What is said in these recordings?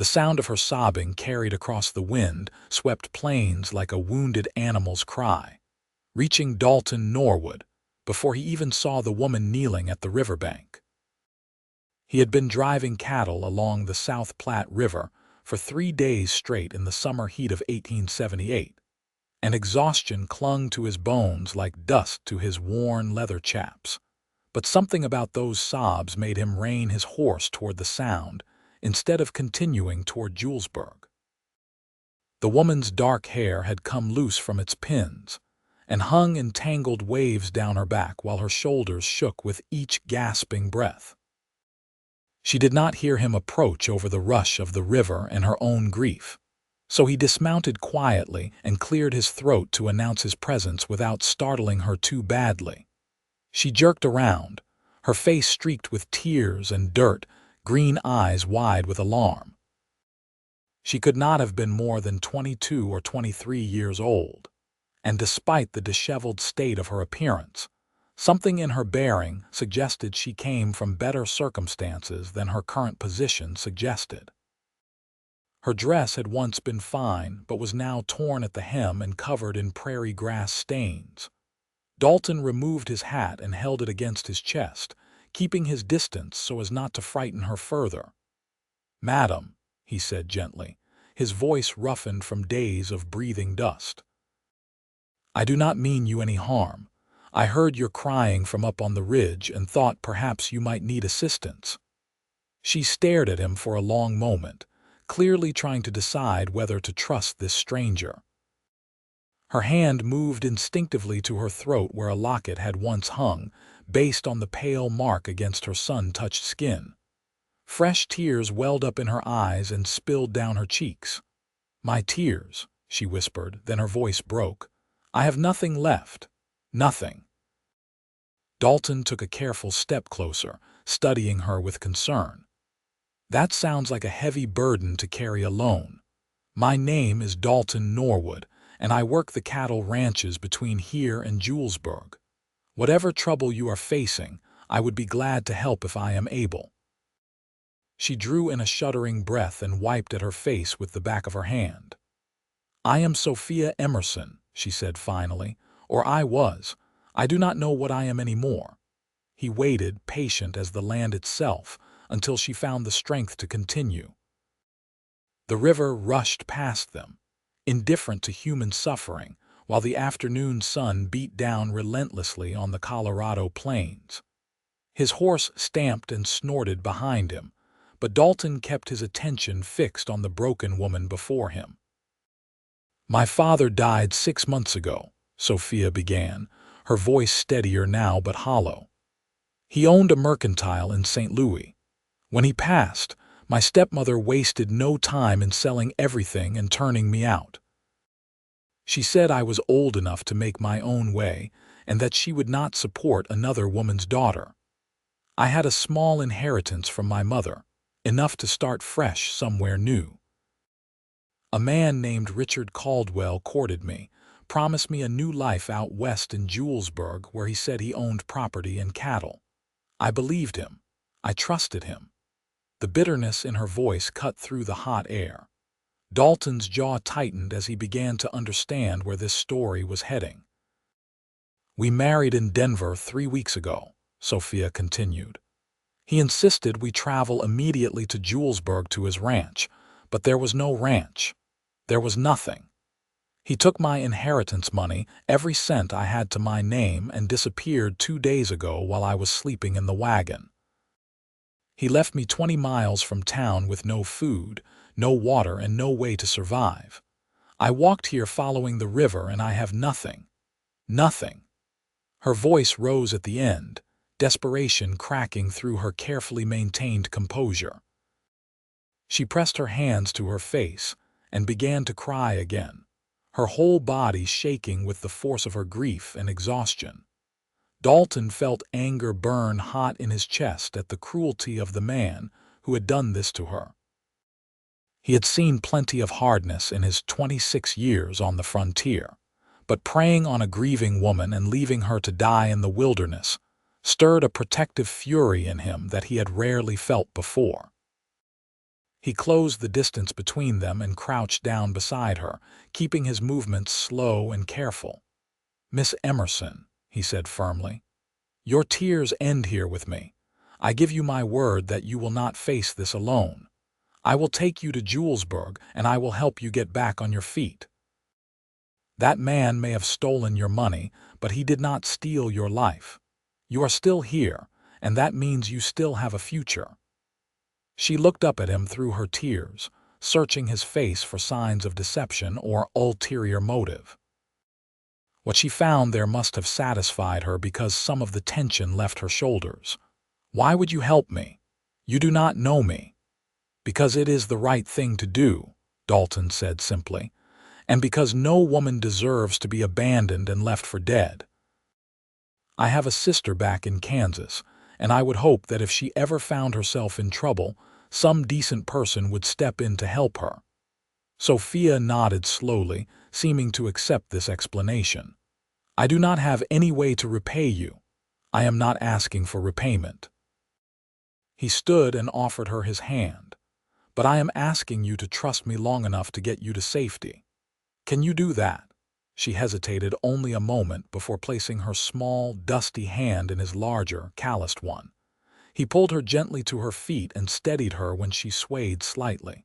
The sound of her sobbing carried across the wind, swept plains like a wounded animal's cry, reaching Dalton Norwood before he even saw the woman kneeling at the riverbank. He had been driving cattle along the South Platte River for 3 days straight in the summer heat of 1878, and exhaustion clung to his bones like dust to his worn leather chaps. But something about those sobs made him rein his horse toward the sound instead of continuing toward Julesburg. The woman's dark hair had come loose from its pins and hung in tangled waves down her back while her shoulders shook with each gasping breath. She did not hear him approach over the rush of the river and her own grief, so he dismounted quietly and cleared his throat to announce his presence without startling her too badly. She jerked around, her face streaked with tears and dirt, green eyes wide with alarm. She could not have been more than 22 or 23 years old, and despite the disheveled state of her appearance, something in her bearing suggested she came from better circumstances than her current position suggested. Her dress had once been fine but was now torn at the hem and covered in prairie grass stains. Dalton removed his hat and held it against his chest, keeping his distance so as not to frighten her further. "Madam," he said gently, his voice roughened from days of breathing dust, "I do not mean you any harm. I heard your crying from up on the ridge and thought perhaps you might need assistance." She stared at him for a long moment, clearly trying to decide whether to trust this stranger. Her hand moved instinctively to her throat where a locket had once hung, based on the pale mark against her sun-touched skin. Fresh tears welled up in her eyes and spilled down her cheeks. "My tears," she whispered, then her voice broke. "I have nothing left. Nothing." Dalton took a careful step closer, studying her with concern. "That sounds like a heavy burden to carry alone. My name is Dalton Norwood, and I work the cattle ranches between here and Julesburg. Whatever trouble you are facing, I would be glad to help if I am able." She drew in a shuddering breath and wiped at her face with the back of her hand. "I am Sophia Emerson," she said finally, "or I was. I do not know what I am anymore." He waited, patient as the land itself, until she found the strength to continue. The river rushed past them, indifferent to human suffering, while the afternoon sun beat down relentlessly on the Colorado plains. His horse stamped and snorted behind him, but Dalton kept his attention fixed on the broken woman before him. "My father died 6 months ago," Sophia began, her voice steadier now but hollow. "He owned a mercantile in St. Louis. When he passed, my stepmother wasted no time in selling everything and turning me out. She said I was old enough to make my own way and that she would not support another woman's daughter. I had a small inheritance from my mother, enough to start fresh somewhere new. A man named Richard Caldwell courted me, promised me a new life out west in Julesburg where he said he owned property and cattle. I believed him. I trusted him." The bitterness in her voice cut through the hot air. Dalton's jaw tightened as he began to understand where this story was heading. "We married in Denver 3 weeks ago," Sophia continued. "He insisted we travel immediately to Julesburg to his ranch, but there was no ranch. There was nothing. He took my inheritance money, every cent I had to my name, and disappeared 2 days ago while I was sleeping in the wagon. He left me 20 miles from town with no food, no water, and no way to survive. I walked here following the river and I have nothing. Nothing." Her voice rose at the end, desperation cracking through her carefully maintained composure. She pressed her hands to her face and began to cry again, her whole body shaking with the force of her grief and exhaustion. Dalton felt anger burn hot in his chest at the cruelty of the man who had done this to her. He had seen plenty of hardness in his 26 years on the frontier, but preying on a grieving woman and leaving her to die in the wilderness stirred a protective fury in him that he had rarely felt before. He closed the distance between them and crouched down beside her, keeping his movements slow and careful. "Miss Emerson," he said firmly, "your tears end here with me. I give you my word that you will not face this alone. I will take you to Julesburg, and I will help you get back on your feet. That man may have stolen your money, but he did not steal your life. You are still here, and that means you still have a future." She looked up at him through her tears, searching his face for signs of deception or ulterior motive. What she found there must have satisfied her because some of the tension left her shoulders. "Why would you help me? You do not know me." "Because it is the right thing to do," Dalton said simply, "and because no woman deserves to be abandoned and left for dead. I have a sister back in Kansas, and I would hope that if she ever found herself in trouble, some decent person would step in to help her." Sophia nodded slowly, seeming to accept this explanation. "I do not have any way to repay you. I am not asking for repayment." He stood and offered her his hand. "But I am asking you to trust me long enough to get you to safety. Can you do that?" She hesitated only a moment before placing her small, dusty hand in his larger, calloused one. He pulled her gently to her feet and steadied her when she swayed slightly.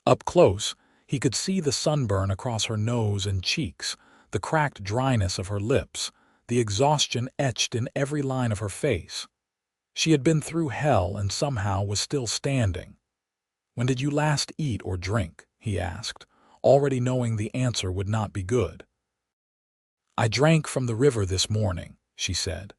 Up close, he could see the sunburn across her nose and cheeks, the cracked dryness of her lips, the exhaustion etched in every line of her face. She had been through hell and somehow was still standing. "When did you last eat or drink?" he asked, already knowing the answer would not be good. "I drank from the river this morning," she said.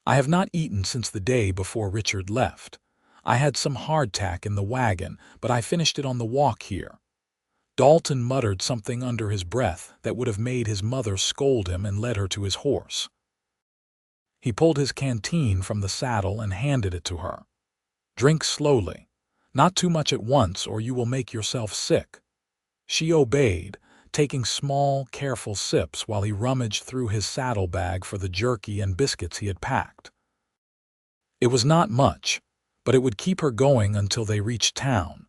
"I have not eaten since the day before Richard left. I had some hardtack in the wagon, but I finished it on the walk here." Dalton muttered something under his breath that would have made his mother scold him and led her to his horse. He pulled his canteen from the saddle and handed it to her. "Drink slowly. Not too much at once or you will make yourself sick." She obeyed, taking small, careful sips while he rummaged through his saddlebag for the jerky and biscuits he had packed. It was not much, but it would keep her going until they reached town.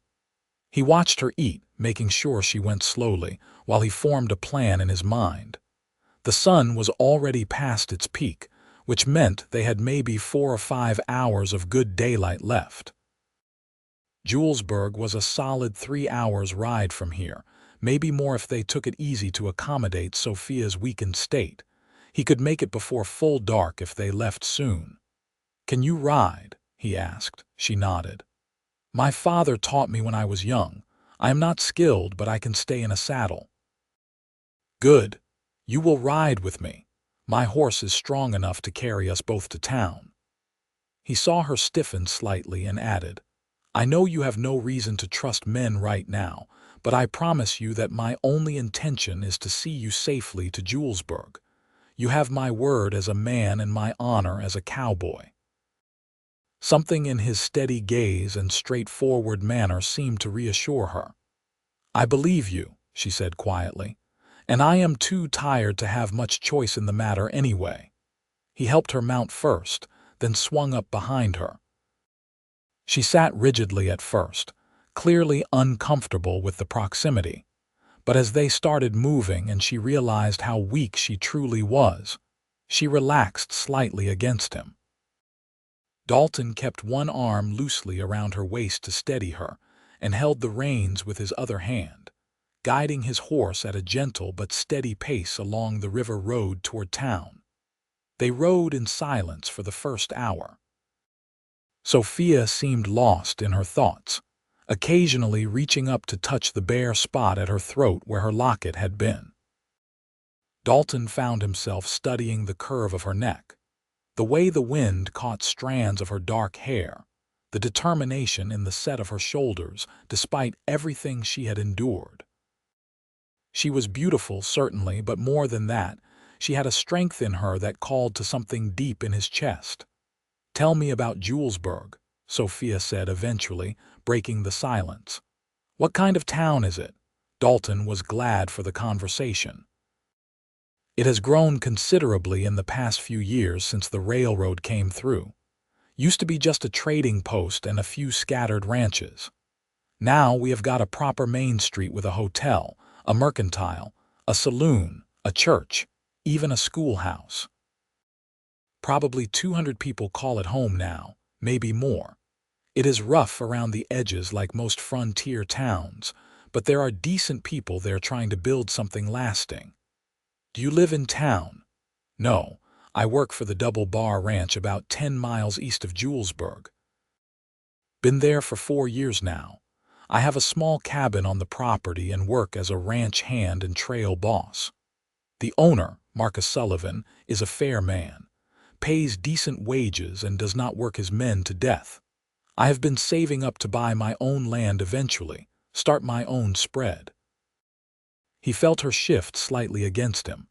He watched her eat, making sure she went slowly, while he formed a plan in his mind. The sun was already past its peak, which meant they had maybe 4 or 5 hours of good daylight left. Julesburg was a solid 3 hours' ride from here, maybe more if they took it easy to accommodate Sophia's weakened state. He could make it before full dark if they left soon. "Can you ride?" he asked. She nodded. "My father taught me when I was young. I am not skilled, but I can stay in a saddle." "Good. You will ride with me. My horse is strong enough to carry us both to town." He saw her stiffen slightly and added, "I know you have no reason to trust men right now, but I promise you that my only intention is to see you safely to Julesburg. You have my word as a man and my honor as a cowboy." Something in his steady gaze and straightforward manner seemed to reassure her. "I believe you," she said quietly, "and I am too tired to have much choice in the matter anyway." He helped her mount first, then swung up behind her. She sat rigidly at first, clearly uncomfortable with the proximity, but as they started moving and she realized how weak she truly was, she relaxed slightly against him. Dalton kept one arm loosely around her waist to steady her and held the reins with his other hand, guiding his horse at a gentle but steady pace along the river road toward town. They rode in silence for the first hour. Sophia seemed lost in her thoughts, occasionally reaching up to touch the bare spot at her throat where her locket had been. Dalton found himself studying the curve of her neck, the way the wind caught strands of her dark hair, the determination in the set of her shoulders despite everything she had endured. She was beautiful, certainly, but more than that, she had a strength in her that called to something deep in his chest. "Tell me about Julesburg," Sophia said eventually, breaking the silence. "What kind of town is it?" Dalton was glad for the conversation. "It has grown considerably in the past few years since the railroad came through. Used to be just a trading post and a few scattered ranches. Now we have got a proper main street with a hotel, a mercantile, a saloon, a church, even a schoolhouse. Probably 200 people call it home now, maybe more. It is rough around the edges like most frontier towns, but there are decent people there trying to build something lasting. Do you live in town? No, I work for the Double Bar Ranch about 10 miles east of Julesburg. Been there for 4 years now. I have a small cabin on the property and work as a ranch hand and trail boss. The owner, Marcus Sullivan, is a fair man, pays decent wages and does not work his men to death. I have been saving up to buy my own land eventually, start my own spread. He felt her shift slightly against him.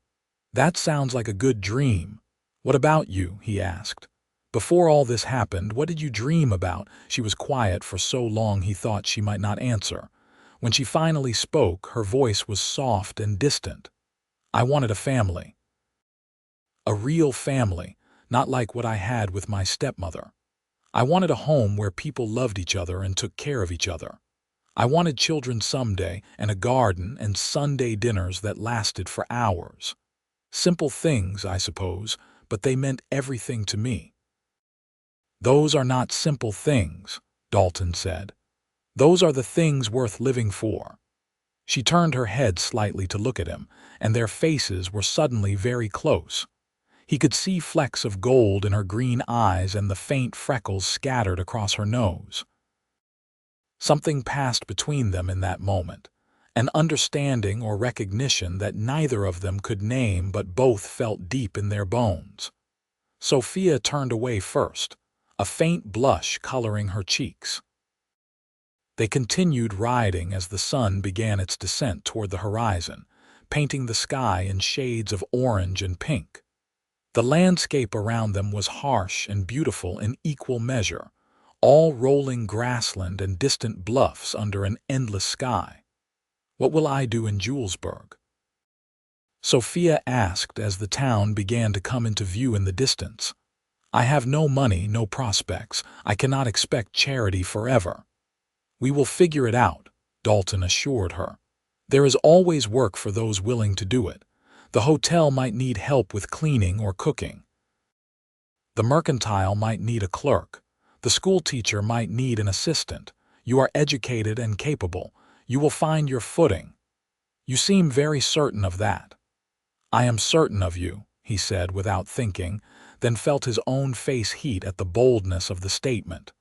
That sounds like a good dream. What about you? He asked. Before all this happened, what did you dream about? She was quiet for so long he thought she might not answer. When she finally spoke, her voice was soft and distant. I wanted a family. A real family, not like what I had with my stepmother. I wanted a home where people loved each other and took care of each other. I wanted children someday, and a garden and Sunday dinners that lasted for hours. Simple things, I suppose, but they meant everything to me. Those are not simple things, Dalton said. Those are the things worth living for. She turned her head slightly to look at him, and their faces were suddenly very close. He could see flecks of gold in her green eyes and the faint freckles scattered across her nose. Something passed between them in that moment, an understanding or recognition that neither of them could name but both felt deep in their bones. Sophia turned away first, a faint blush coloring her cheeks. They continued riding as the sun began its descent toward the horizon, painting the sky in shades of orange and pink. The landscape around them was harsh and beautiful in equal measure, all rolling grassland and distant bluffs under an endless sky. What will I do in Julesburg? Sophia asked as the town began to come into view in the distance. I have no money, no prospects. I cannot expect charity forever. We will figure it out, Dalton assured her. There is always work for those willing to do it. The hotel might need help with cleaning or cooking. The mercantile might need a clerk. The school teacher might need an assistant. You are educated and capable. You will find your footing. You seem very certain of that. I am certain of you, he said without thinking, then felt his own face heat at the boldness of the statement.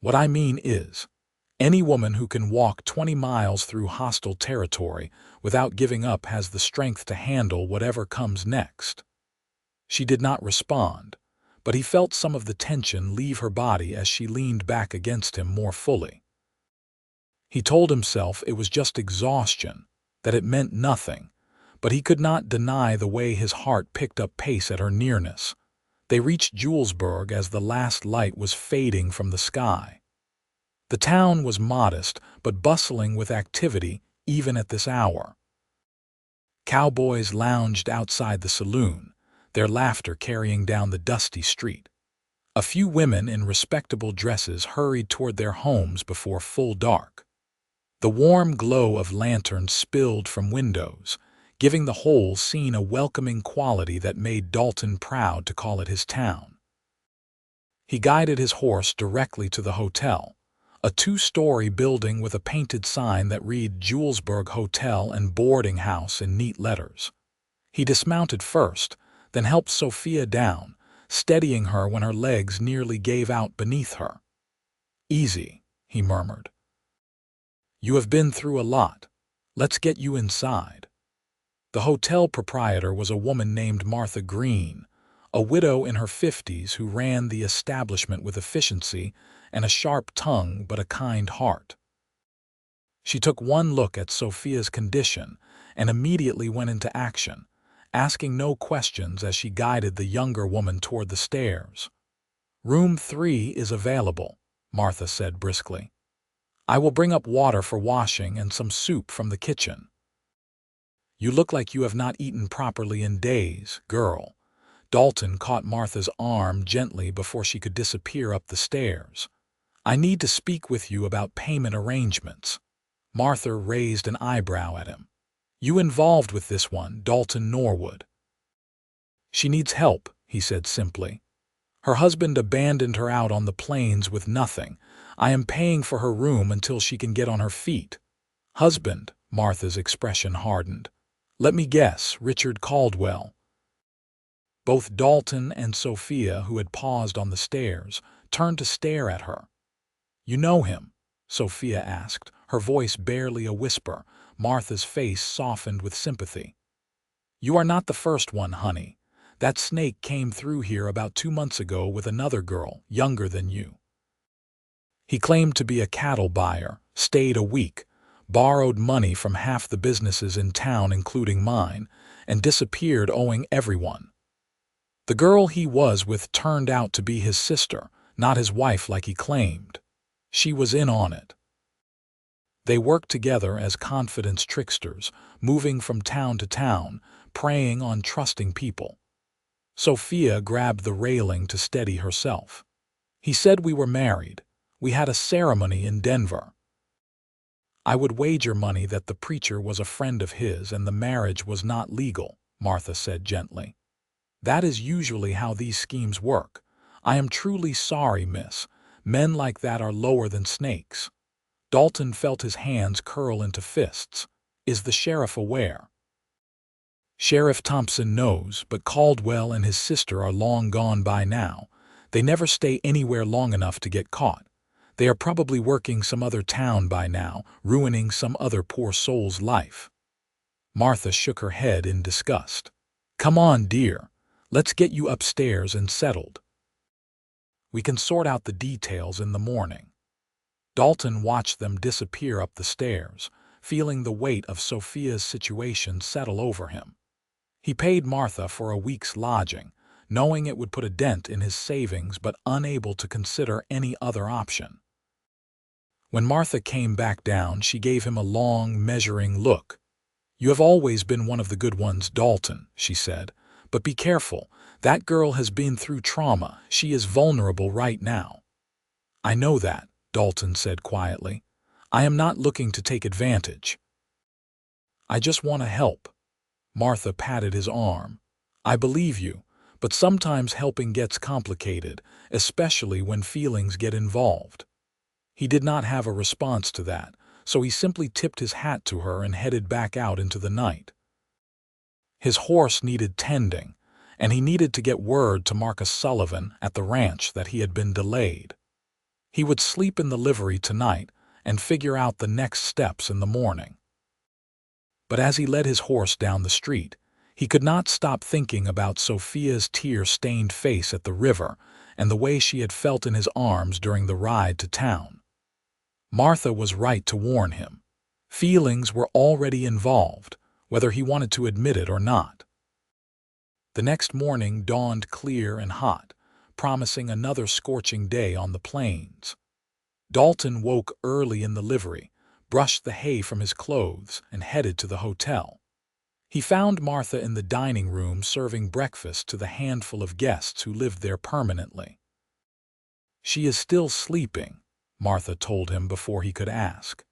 What I mean is, any woman who can walk 20 miles through hostile territory without giving up has the strength to handle whatever comes next. She did not respond, but he felt some of the tension leave her body as she leaned back against him more fully. He told himself it was just exhaustion, that it meant nothing, but he could not deny the way his heart picked up pace at her nearness. They reached Julesburg as the last light was fading from the sky. The town was modest but bustling with activity even at this hour. Cowboys lounged outside the saloon, their laughter carrying down the dusty street. A few women in respectable dresses hurried toward their homes before full dark. The warm glow of lanterns spilled from windows, giving the whole scene a welcoming quality that made Dalton proud to call it his town. He guided his horse directly to the hotel, a 2-story building with a painted sign that read Julesburg Hotel and Boarding House in neat letters. He dismounted first, then helped Sophia down, steadying her when her legs nearly gave out beneath her. Easy, he murmured. You have been through a lot. Let's get you inside. The hotel proprietor was a woman named Martha Green, a widow in her 50s who ran the establishment with efficiency and a sharp tongue but a kind heart. She took one look at Sophia's condition and immediately went into action, asking no questions as she guided the younger woman toward the stairs. Room 3 is available, Martha said briskly. I will bring up water for washing and some soup from the kitchen. You look like you have not eaten properly in days, girl. Dalton caught Martha's arm gently before she could disappear up the stairs. I need to speak with you about payment arrangements. Martha raised an eyebrow at him. You involved with this one, Dalton Norwood? She needs help, he said simply. Her husband abandoned her out on the plains with nothing. I am paying for her room until she can get on her feet. Husband, Martha's expression hardened. Let me guess, Richard Caldwell. Both Dalton and Sophia, who had paused on the stairs, turned to stare at her. You know him? Sophia asked, her voice barely a whisper. Martha's face softened with sympathy. You are not the first one, honey. That snake came through here about 2 months ago with another girl, younger than you. He claimed to be a cattle buyer, stayed a week, borrowed money from half the businesses in town including mine, and disappeared owing everyone. The girl he was with turned out to be his sister, not his wife like he claimed. She was in on it. They worked together as confidence tricksters, moving from town to town, preying on trusting people. Sophia grabbed the railing to steady herself. He said we were married. We had a ceremony in Denver. I would wager money that the preacher was a friend of his and the marriage was not legal, Martha said gently. That is usually how these schemes work. I am truly sorry, miss. Men like that are lower than snakes. Dalton felt his hands curl into fists. Is the sheriff aware? Sheriff Thompson knows, but Caldwell and his sister are long gone by now. They never stay anywhere long enough to get caught. They are probably working some other town by now, ruining some other poor soul's life. Martha shook her head in disgust. Come on, dear. Let's get you upstairs and settled. We can sort out the details in the morning. Dalton watched them disappear up the stairs, feeling the weight of Sophia's situation settle over him. He paid Martha for a week's lodging, knowing it would put a dent in his savings but unable to consider any other option. When Martha came back down, she gave him a long, measuring look. You have always been one of the good ones, Dalton, she said, but be careful. That girl has been through trauma. She is vulnerable right now. I know that, Dalton said quietly. I am not looking to take advantage. I just want to help. Martha patted his arm. I believe you, but sometimes helping gets complicated, especially when feelings get involved. He did not have a response to that, so he simply tipped his hat to her and headed back out into the night. His horse needed tending, and he needed to get word to Marcus Sullivan at the ranch that he had been delayed. He would sleep in the livery tonight and figure out the next steps in the morning. But as he led his horse down the street, he could not stop thinking about Sophia's tear-stained face at the river and the way she had felt in his arms during the ride to town. Martha was right to warn him. Feelings were already involved, whether he wanted to admit it or not. The next morning dawned clear and hot, promising another scorching day on the plains. Dalton woke early in the livery, brushed the hay from his clothes, and headed to the hotel. He found Martha in the dining room serving breakfast to the handful of guests who lived there permanently. She is still sleeping, Martha told him before he could ask.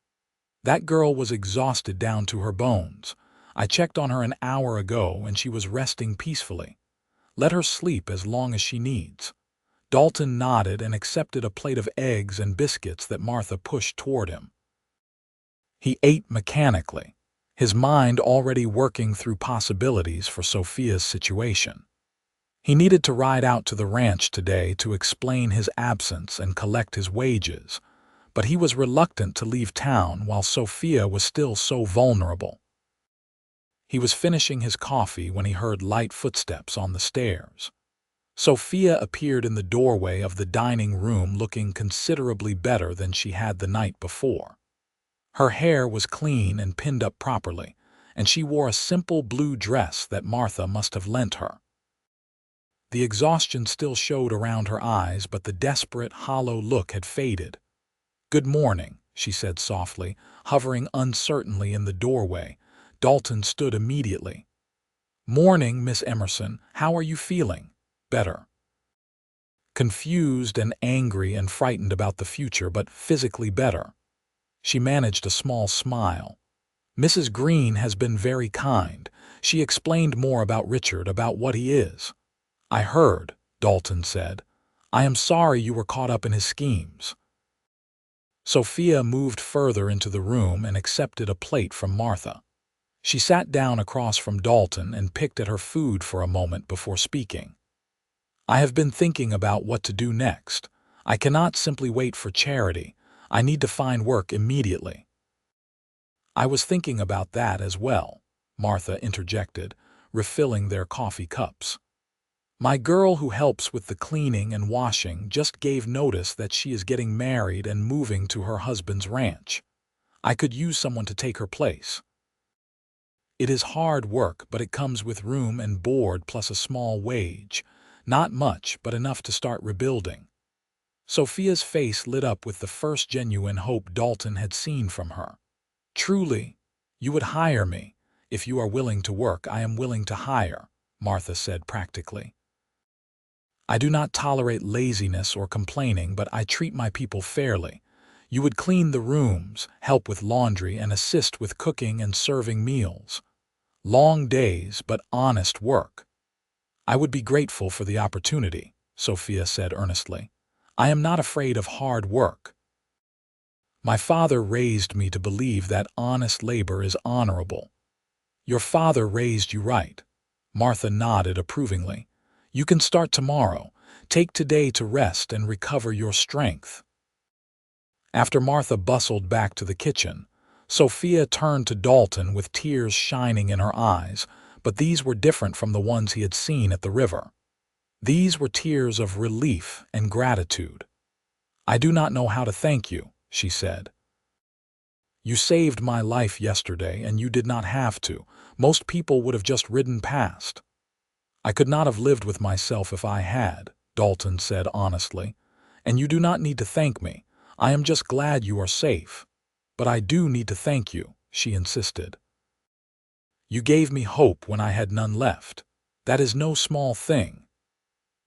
That girl was exhausted down to her bones. I checked on her an hour ago and she was resting peacefully. Let her sleep as long as she needs. Dalton nodded and accepted a plate of eggs and biscuits that Martha pushed toward him. He ate mechanically, his mind already working through possibilities for Sophia's situation. He needed to ride out to the ranch today to explain his absence and collect his wages, but he was reluctant to leave town while Sophia was still so vulnerable. He was finishing his coffee when he heard light footsteps on the stairs. Sophia appeared in the doorway of the dining room looking considerably better than she had the night before. Her hair was clean and pinned up properly, and she wore a simple blue dress that Martha must have lent her. The exhaustion still showed around her eyes, but the desperate, hollow look had faded. "Good morning," she said softly, hovering uncertainly in the doorway. Dalton stood immediately. "Morning, Miss Emerson. How are you feeling?" "Better." confused and angry and frightened about the future, but physically better. She managed a small smile. "Mrs. Green has been very kind. She explained more about Richard, about what he is." "I heard," Dalton said. "I am sorry you were caught up in his schemes." Sophia moved further into the room and accepted a plate from Martha. She sat down across from Dalton and picked at her food for a moment before speaking. "I have been thinking about what to do next. I cannot simply wait for charity. I need to find work immediately." "I was thinking about that as well," Martha interjected, refilling their coffee cups. "My girl who helps with the cleaning and washing just gave notice that she is getting married and moving to her husband's ranch. I could use someone to take her place. It is hard work, but it comes with room and board plus a small wage. Not much, but enough to start rebuilding." Sophia's face lit up with the first genuine hope Dalton had seen from her. "Truly, you would hire me. If you are willing to work, I am willing to hire," Martha said practically. "I do not tolerate laziness or complaining, but I treat my people fairly. You would clean the rooms, help with laundry, and assist with cooking and serving meals. Long days, but honest work." "I would be grateful for the opportunity," Sophia said earnestly. "I am not afraid of hard work. My father raised me to believe that honest labor is honorable." "Your father raised you right." Martha nodded approvingly. "You can start tomorrow. Take today to rest and recover your strength." After Martha bustled back to the kitchen, Sophia turned to Dalton with tears shining in her eyes, but these were different from the ones he had seen at the river. These were tears of relief and gratitude. "I do not know how to thank you," she said. "You saved my life yesterday, and you did not have to. Most people would have just ridden past." "I could not have lived with myself if I had," Dalton said honestly. "And you do not need to thank me. I am just glad you are safe." "But I do need to thank you," she insisted. "You gave me hope when I had none left. That is no small thing."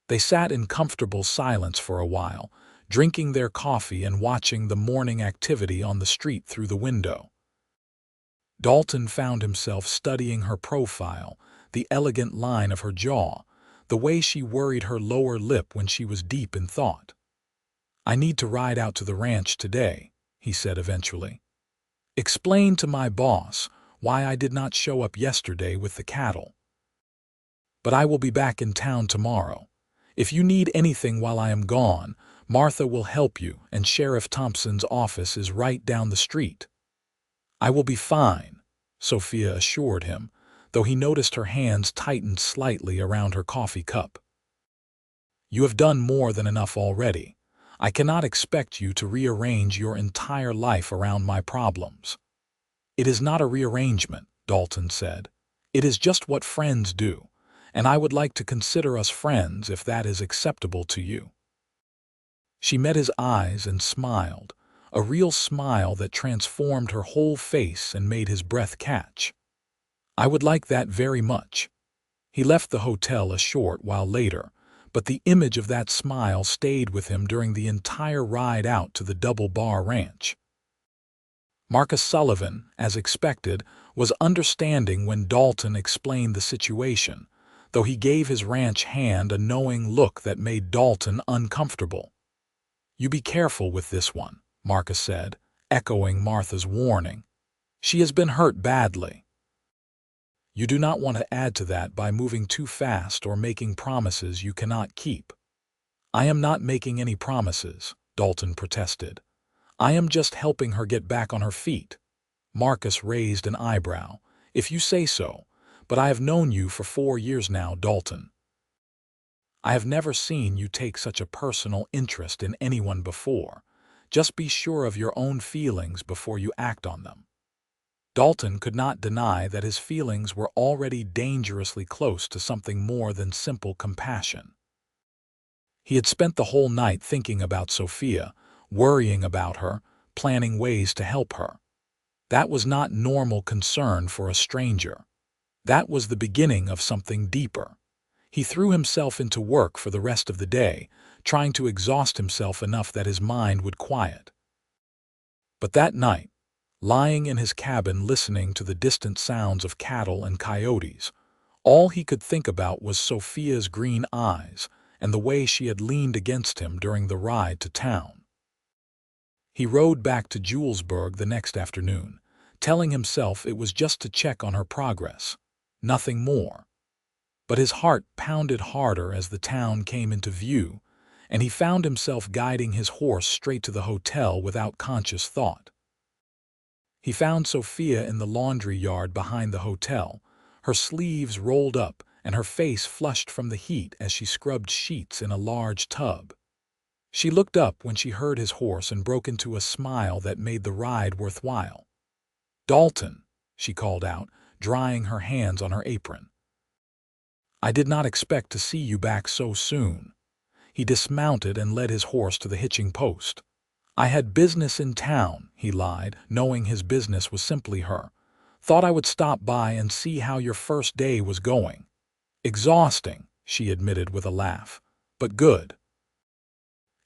They sat in comfortable silence for a while, drinking their coffee and watching the morning activity on the street through the window. Dalton found himself studying her profile, the elegant line of her jaw, the way she worried her lower lip when she was deep in thought. "I need to ride out to the ranch today," he said eventually. "Explain to my boss why I did not show up yesterday with the cattle. But I will be back in town tomorrow. If you need anything while I am gone, Martha will help you, and Sheriff Thompson's office is right down the street." "I will be fine," Sophia assured him, though he noticed her hands tightened slightly around her coffee cup. "You have done more than enough already. I cannot expect you to rearrange your entire life around my problems." "It is not a rearrangement," Dalton said. "It is just what friends do, and I would like to consider us friends if that is acceptable to you." She met his eyes and smiled, a real smile that transformed her whole face and made his breath catch. "I would like that very much." He left the hotel a short while later, but the image of that smile stayed with him during the entire ride out to the Double Bar Ranch. Marcus Sullivan, as expected, was understanding when Dalton explained the situation, though he gave his ranch hand a knowing look that made Dalton uncomfortable. "You be careful with this one," Marcus said, echoing Martha's warning. "She has been hurt badly." "You do not want to add to that by moving too fast or making promises you cannot keep." "I am not making any promises," Dalton protested. "I am just helping her get back on her feet." Marcus raised an eyebrow. "If you say so, but I have known you for 4 years now, Dalton. I have never seen you take such a personal interest in anyone before. Just be sure of your own feelings before you act on them." Dalton could not deny that his feelings were already dangerously close to something more than simple compassion. He had spent the whole night thinking about Sophia, worrying about her, planning ways to help her. That was not normal concern for a stranger. That was the beginning of something deeper. He threw himself into work for the rest of the day, trying to exhaust himself enough that his mind would quiet. But that night, lying in his cabin listening to the distant sounds of cattle and coyotes, all he could think about was Sophia's green eyes and the way she had leaned against him during the ride to town. He rode back to Julesburg the next afternoon, telling himself it was just to check on her progress, nothing more. But his heart pounded harder as the town came into view, and he found himself guiding his horse straight to the hotel without conscious thought. He found Sophia in the laundry yard behind the hotel, her sleeves rolled up and her face flushed from the heat as she scrubbed sheets in a large tub. She looked up when she heard his horse and broke into a smile that made the ride worthwhile. "Dalton," she called out, drying her hands on her apron. "I did not expect to see you back so soon." He dismounted and led his horse to the hitching post. "I had business in town," he lied, knowing his business was simply her. "Thought I would stop by and see how your first day was going." "Exhausting," she admitted with a laugh, "but good.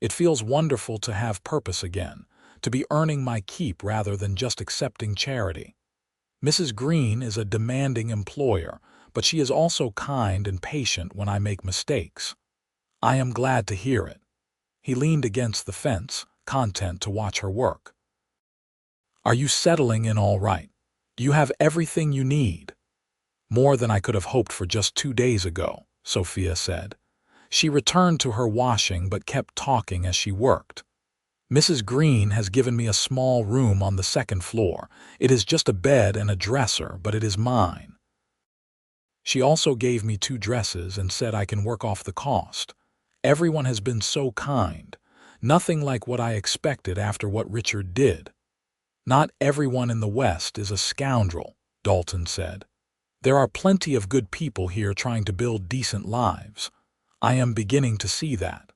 It feels wonderful to have purpose again, to be earning my keep rather than just accepting charity. Mrs. Green is a demanding employer, but she is also kind and patient when I make mistakes. I am glad to hear it." He leaned against the fence, content to watch her work. "Are you settling in all right? Do you have everything you need?" "More than I could have hoped for just 2 days ago," Sophia said. She returned to her washing but kept talking as she worked. "Mrs. Green has given me a small room on the second floor. It is just a bed and a dresser, but it is mine. She also gave me 2 dresses and said I can work off the cost. Everyone has been so kind. Nothing like what I expected after what Richard did." "Not everyone in the West is a scoundrel," Dalton said. "There are plenty of good people here trying to build decent lives. I am beginning to see that."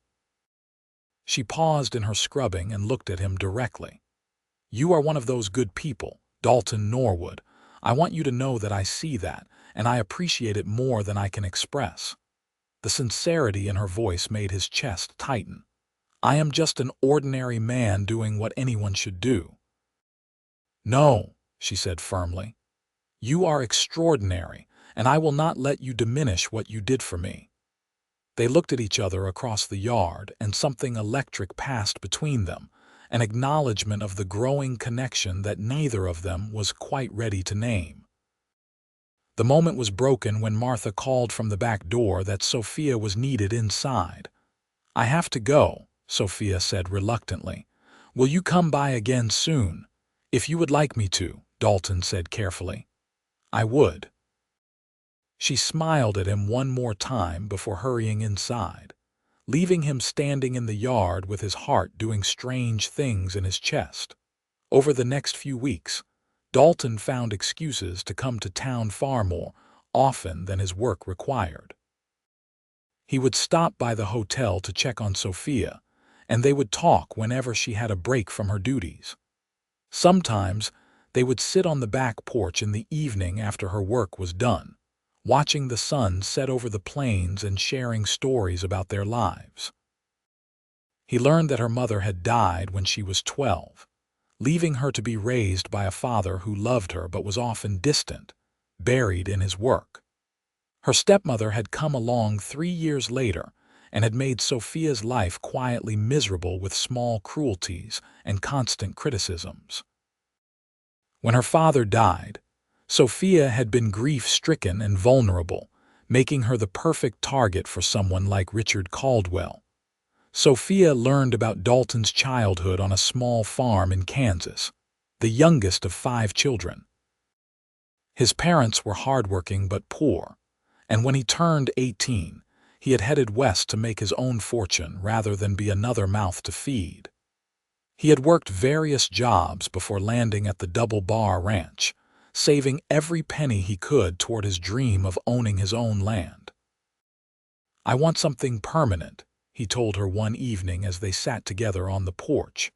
She paused in her scrubbing and looked at him directly. "You are one of those good people, Dalton Norwood. I want you to know that I see that, and I appreciate it more than I can express." The sincerity in her voice made his chest tighten. "I am just an ordinary man doing what anyone should do." "No," she said firmly. "You are extraordinary, and I will not let you diminish what you did for me." They looked at each other across the yard, and something electric passed between them, an acknowledgement of the growing connection that neither of them was quite ready to name. The moment was broken when Martha called from the back door that Sophia was needed inside. "I have to go," Sophia said reluctantly. "Will you come by again soon?" "If you would like me to," Dalton said carefully. "I would." She smiled at him one more time before hurrying inside, leaving him standing in the yard with his heart doing strange things in his chest. Over the next few weeks, Dalton found excuses to come to town far more often than his work required. He would stop by the hotel to check on Sophia, and they would talk whenever she had a break from her duties. Sometimes they would sit on the back porch in the evening after her work was done, watching the sun set over the plains and sharing stories about their lives. He learned that her mother had died when she was 12, leaving her to be raised by a father who loved her but was often distant, buried in his work. Her stepmother had come along 3 years later and had made Sophia's life quietly miserable with small cruelties and constant criticisms. When her father died, Sophia had been grief-stricken and vulnerable, making her the perfect target for someone like Richard Caldwell. Sophia learned about Dalton's childhood on a small farm in Kansas, the youngest of 5 children. His parents were hardworking but poor, and when he turned 18, he had headed west to make his own fortune rather than be another mouth to feed. He had worked various jobs before landing at the Double Bar Ranch, saving every penny he could toward his dream of owning his own land. "I want something permanent," he told her one evening as they sat together on the porch.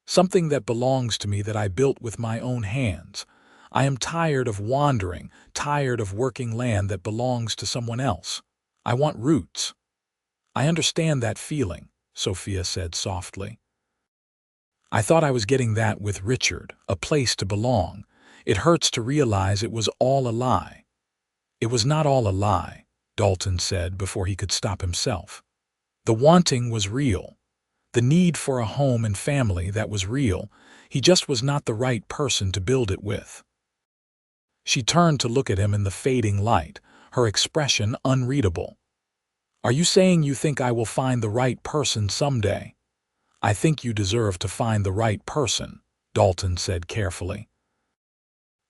"Something that belongs to me that I built with my own hands. I am tired of wandering, tired of working land that belongs to someone else. I want roots." "I understand that feeling," Sophia said softly. I thought I was getting that with Richard, a place to belong. It hurts to realize it was all a lie. It was not all a lie, Dalton said before he could stop himself. The wanting was real. The need for a home and family, that was real. He just was not the right person to build it with. She turned to look at him in the fading light, her expression unreadable. Are you saying you think I will find the right person someday? I think you deserve to find the right person, Dalton said carefully.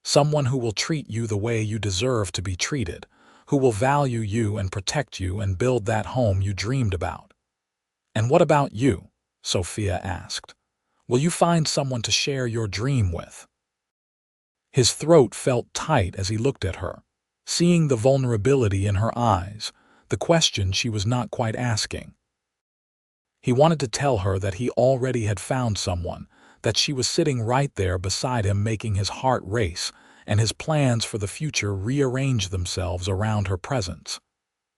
Someone who will treat you the way you deserve to be treated, who will value you and protect you and build that home you dreamed about. And what about you? Sophia asked. Will you find someone to share your dream with? His throat felt tight as he looked at her, seeing the vulnerability in her eyes, the question she was not quite asking. He wanted to tell her that he already had found someone, that she was sitting right there beside him making his heart race, and his plans for the future rearrange themselves around her presence.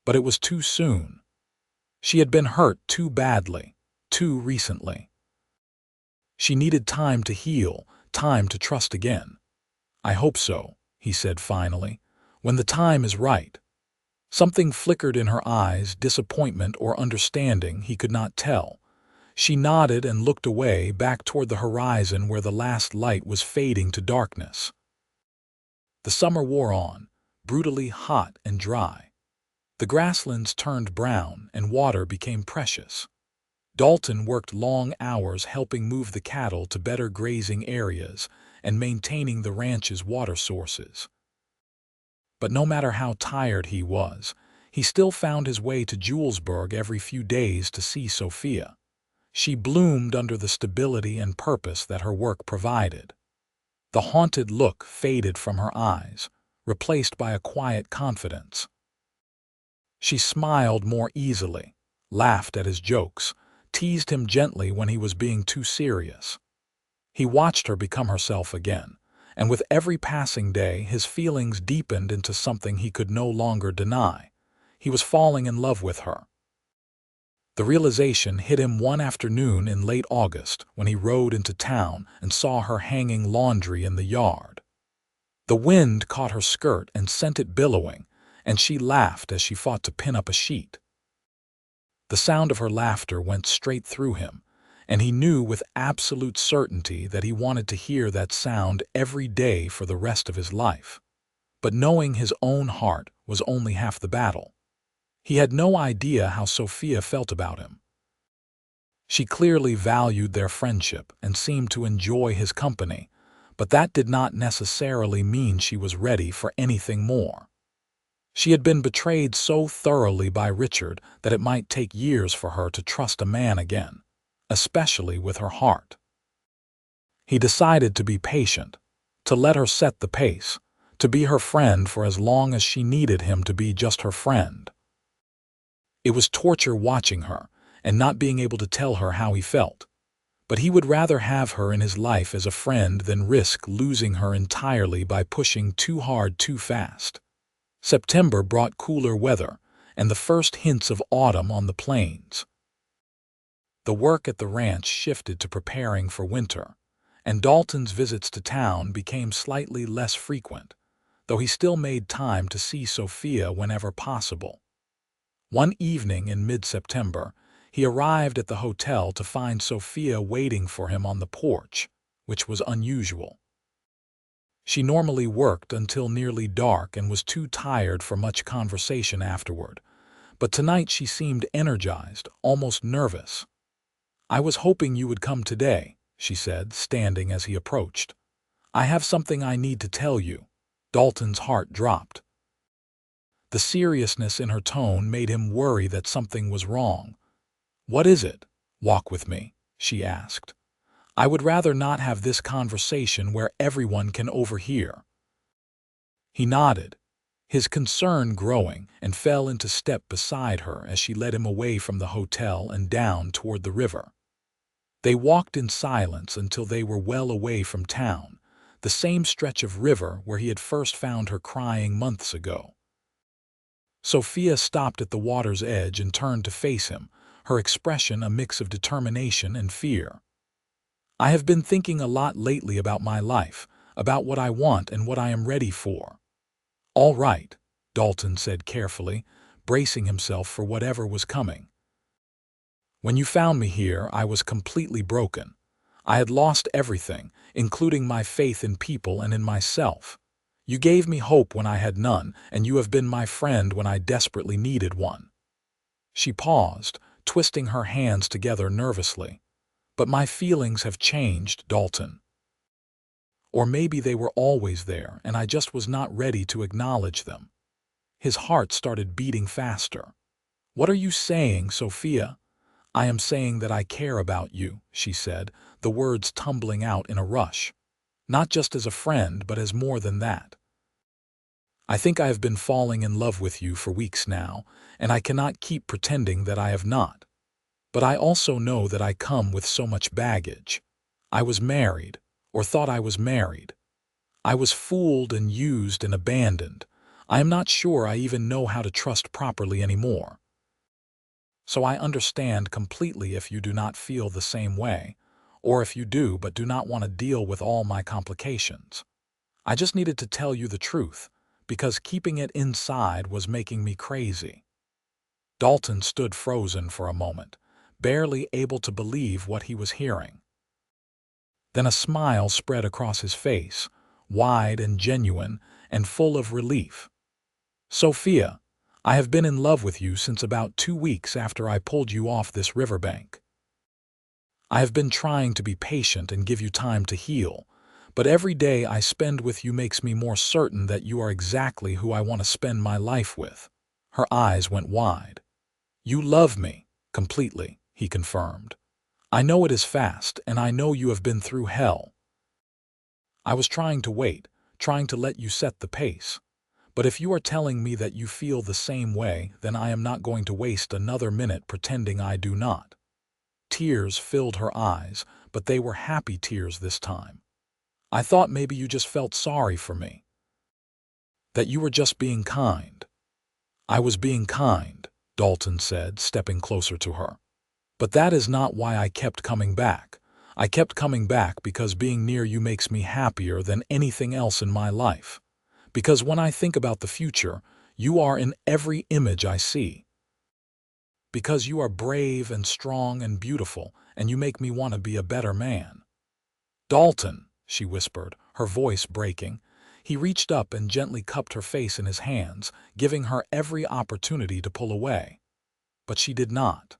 But it was too soon. She had been hurt too badly, too recently. She needed time to heal, time to trust again. I hope so, he said finally, when the time is right. Something flickered in her eyes, disappointment or understanding, he could not tell. She nodded and looked away, back toward the horizon where the last light was fading to darkness. The summer wore on, brutally hot and dry. The grasslands turned brown and water became precious. Dalton worked long hours helping move the cattle to better grazing areas and maintaining the ranch's water sources. But no matter how tired he was, he still found his way to Julesburg every few days to see Sophia. She bloomed under the stability and purpose that her work provided. The haunted look faded from her eyes, replaced by a quiet confidence. She smiled more easily, laughed at his jokes, teased him gently when he was being too serious. He watched her become herself again, and with every passing day his feelings deepened into something he could no longer deny. He was falling in love with her. The realization hit him one afternoon in late August when he rode into town and saw her hanging laundry in the yard. The wind caught her skirt and sent it billowing, and she laughed as she fought to pin up a sheet. The sound of her laughter went straight through him, and he knew with absolute certainty that he wanted to hear that sound every day for the rest of his life. But knowing his own heart was only half the battle. He had no idea how Sophia felt about him. She clearly valued their friendship and seemed to enjoy his company, but that did not necessarily mean she was ready for anything more. She had been betrayed so thoroughly by Richard that it might take years for her to trust a man again, especially with her heart. He decided to be patient, to let her set the pace, to be her friend for as long as she needed him to be just her friend. It was torture watching her and not being able to tell her how he felt, but he would rather have her in his life as a friend than risk losing her entirely by pushing too hard too fast. September brought cooler weather and the first hints of autumn on the plains. The work at the ranch shifted to preparing for winter, and Dalton's visits to town became slightly less frequent, though he still made time to see Sophia whenever possible. One evening in mid-September, he arrived at the hotel to find Sophia waiting for him on the porch, which was unusual. She normally worked until nearly dark and was too tired for much conversation afterward, but tonight she seemed energized, almost nervous. "I was hoping you would come today," she said, standing as he approached. "I have something I need to tell you." Dalton's heart dropped. The seriousness in her tone made him worry that something was wrong. "What is it? Walk with me," she asked. "I would rather not have this conversation where everyone can overhear." He nodded, his concern growing, and fell into step beside her as she led him away from the hotel and down toward the river. They walked in silence until they were well away from town, the same stretch of river where he had first found her crying months ago. Sophia stopped at the water's edge and turned to face him, her expression a mix of determination and fear. "I have been thinking a lot lately about my life, about what I want and what I am ready for." "All right," Dalton said carefully, bracing himself for whatever was coming. "When you found me here, I was completely broken. I had lost everything, including my faith in people and in myself. You gave me hope when I had none, and you have been my friend when I desperately needed one." She paused, twisting her hands together nervously. "But my feelings have changed, Dalton. Or maybe they were always there, and I just was not ready to acknowledge them." His heart started beating faster. "What are you saying, Sophia?" "I am saying that I care about you," she said, the words tumbling out in a rush. "Not just as a friend, but as more than that. I think I have been falling in love with you for weeks now, and I cannot keep pretending that I have not. But I also know that I come with so much baggage. I was married, or thought I was married. I was fooled and used and abandoned. I am not sure I even know how to trust properly anymore. So I understand completely if you do not feel the same way, or if you do but do not want to deal with all my complications. I just needed to tell you the truth, because keeping it inside was making me crazy." Dalton stood frozen for a moment, barely able to believe what he was hearing. Then a smile spread across his face, wide and genuine and full of relief. "Sophia, I have been in love with you since about 2 weeks after I pulled you off this riverbank. I have been trying to be patient and give you time to heal, but every day I spend with you makes me more certain that you are exactly who I want to spend my life with." Her eyes went wide. "You love me, completely," he confirmed. "I know it is fast, and I know you have been through hell. I was trying to wait, trying to let you set the pace. But if you are telling me that you feel the same way, then I am not going to waste another minute pretending I do not." Tears filled her eyes, but they were happy tears this time. "I thought maybe you just felt sorry for me. That you were just being kind." "I was being kind," Dalton said, stepping closer to her. "But that is not why I kept coming back. I kept coming back because being near you makes me happier than anything else in my life. Because when I think about the future, you are in every image I see. Because you are brave and strong and beautiful, and you make me want to be a better man." "Dalton," she whispered, her voice breaking. He reached up and gently cupped her face in his hands, giving her every opportunity to pull away. But she did not.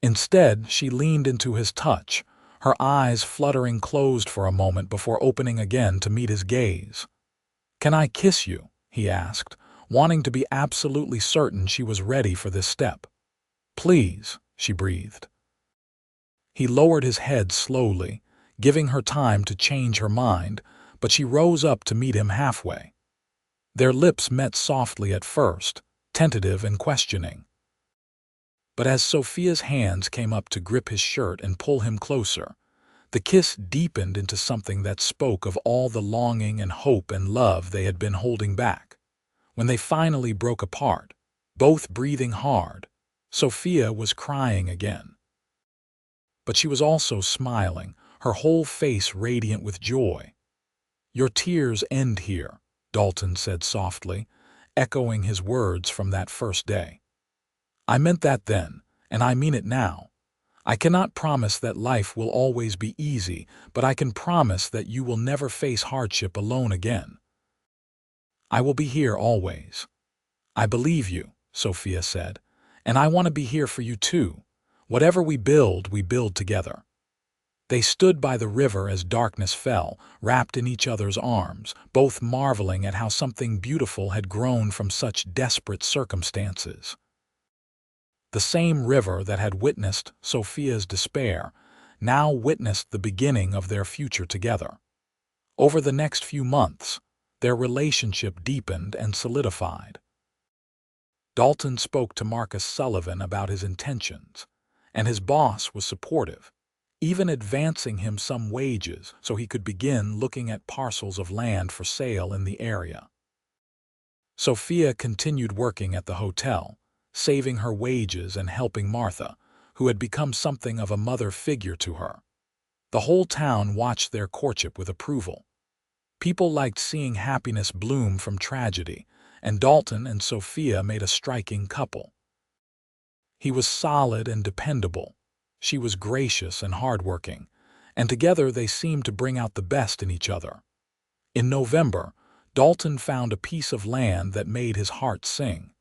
Instead, she leaned into his touch, her eyes fluttering closed for a moment before opening again to meet his gaze. "Can I kiss you?" he asked, wanting to be absolutely certain she was ready for this step. "Please," she breathed. He lowered his head slowly, giving her time to change her mind, but she rose up to meet him halfway. Their lips met softly at first, tentative and questioning. But as Sophia's hands came up to grip his shirt and pull him closer, the kiss deepened into something that spoke of all the longing and hope and love they had been holding back. When they finally broke apart, both breathing hard, Sophia was crying again. But she was also smiling, her whole face radiant with joy. "Your tears end here," Dalton said softly, echoing his words from that first day. "I meant that then, and I mean it now. I cannot promise that life will always be easy, but I can promise that you will never face hardship alone again. I will be here always." "I believe you," Sophia said, "and I want to be here for you too. Whatever we build together." They stood by the river as darkness fell, wrapped in each other's arms, both marveling at how something beautiful had grown from such desperate circumstances. The same river that had witnessed Sophia's despair now witnessed the beginning of their future together. Over the next few months, their relationship deepened and solidified. Dalton spoke to Marcus Sullivan about his intentions, and his boss was supportive, even advancing him some wages so he could begin looking at parcels of land for sale in the area. Sophia continued working at the hotel, saving her wages and helping Martha, who had become something of a mother figure to her. The whole town watched their courtship with approval. People liked seeing happiness bloom from tragedy, and Dalton and Sophia made a striking couple. He was solid and dependable. She was gracious and hardworking, and together they seemed to bring out the best in each other. In November, Dalton found a piece of land that made his heart sing.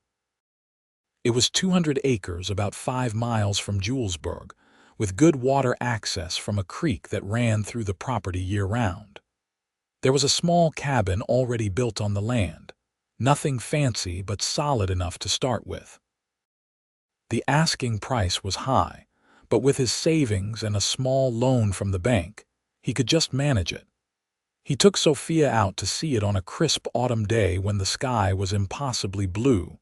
It was 200 acres about 5 miles from Julesburg, with good water access from a creek that ran through the property year-round. There was a small cabin already built on the land, nothing fancy but solid enough to start with. The asking price was high, but with his savings and a small loan from the bank, he could just manage it. He took Sophia out to see it on a crisp autumn day when the sky was impossibly blue,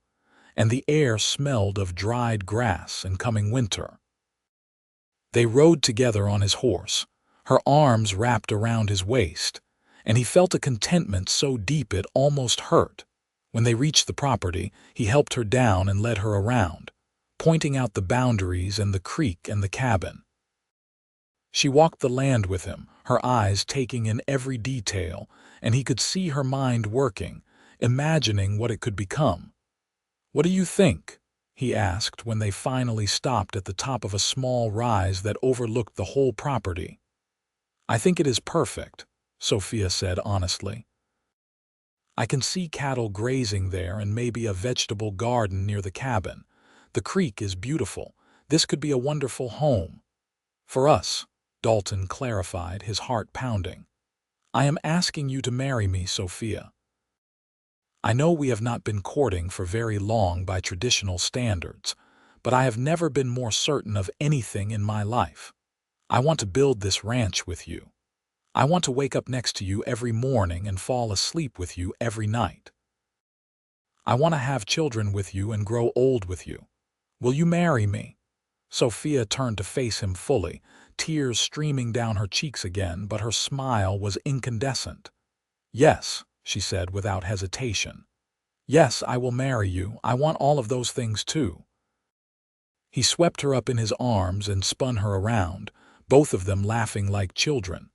and the air smelled of dried grass and coming winter. They rode together on his horse, her arms wrapped around his waist, and he felt a contentment so deep it almost hurt. When they reached the property, he helped her down and led her around, pointing out the boundaries and the creek and the cabin. She walked the land with him, her eyes taking in every detail, and he could see her mind working, imagining what it could become. "What do you think?" he asked when they finally stopped at the top of a small rise that overlooked the whole property. "I think it is perfect," Sophia said honestly. "I can see cattle grazing there and maybe a vegetable garden near the cabin. The creek is beautiful. This could be a wonderful home." "For us," Dalton clarified, his heart pounding. "I am asking you to marry me, Sophia. I know we have not been courting for very long by traditional standards, but I have never been more certain of anything in my life. I want to build this ranch with you. I want to wake up next to you every morning and fall asleep with you every night. I want to have children with you and grow old with you. Will you marry me?" Sophia turned to face him fully, tears streaming down her cheeks again, but her smile was incandescent. "Yes," she said without hesitation. "Yes, I will marry you. I want all of those things too." He swept her up in his arms and spun her around, both of them laughing like children.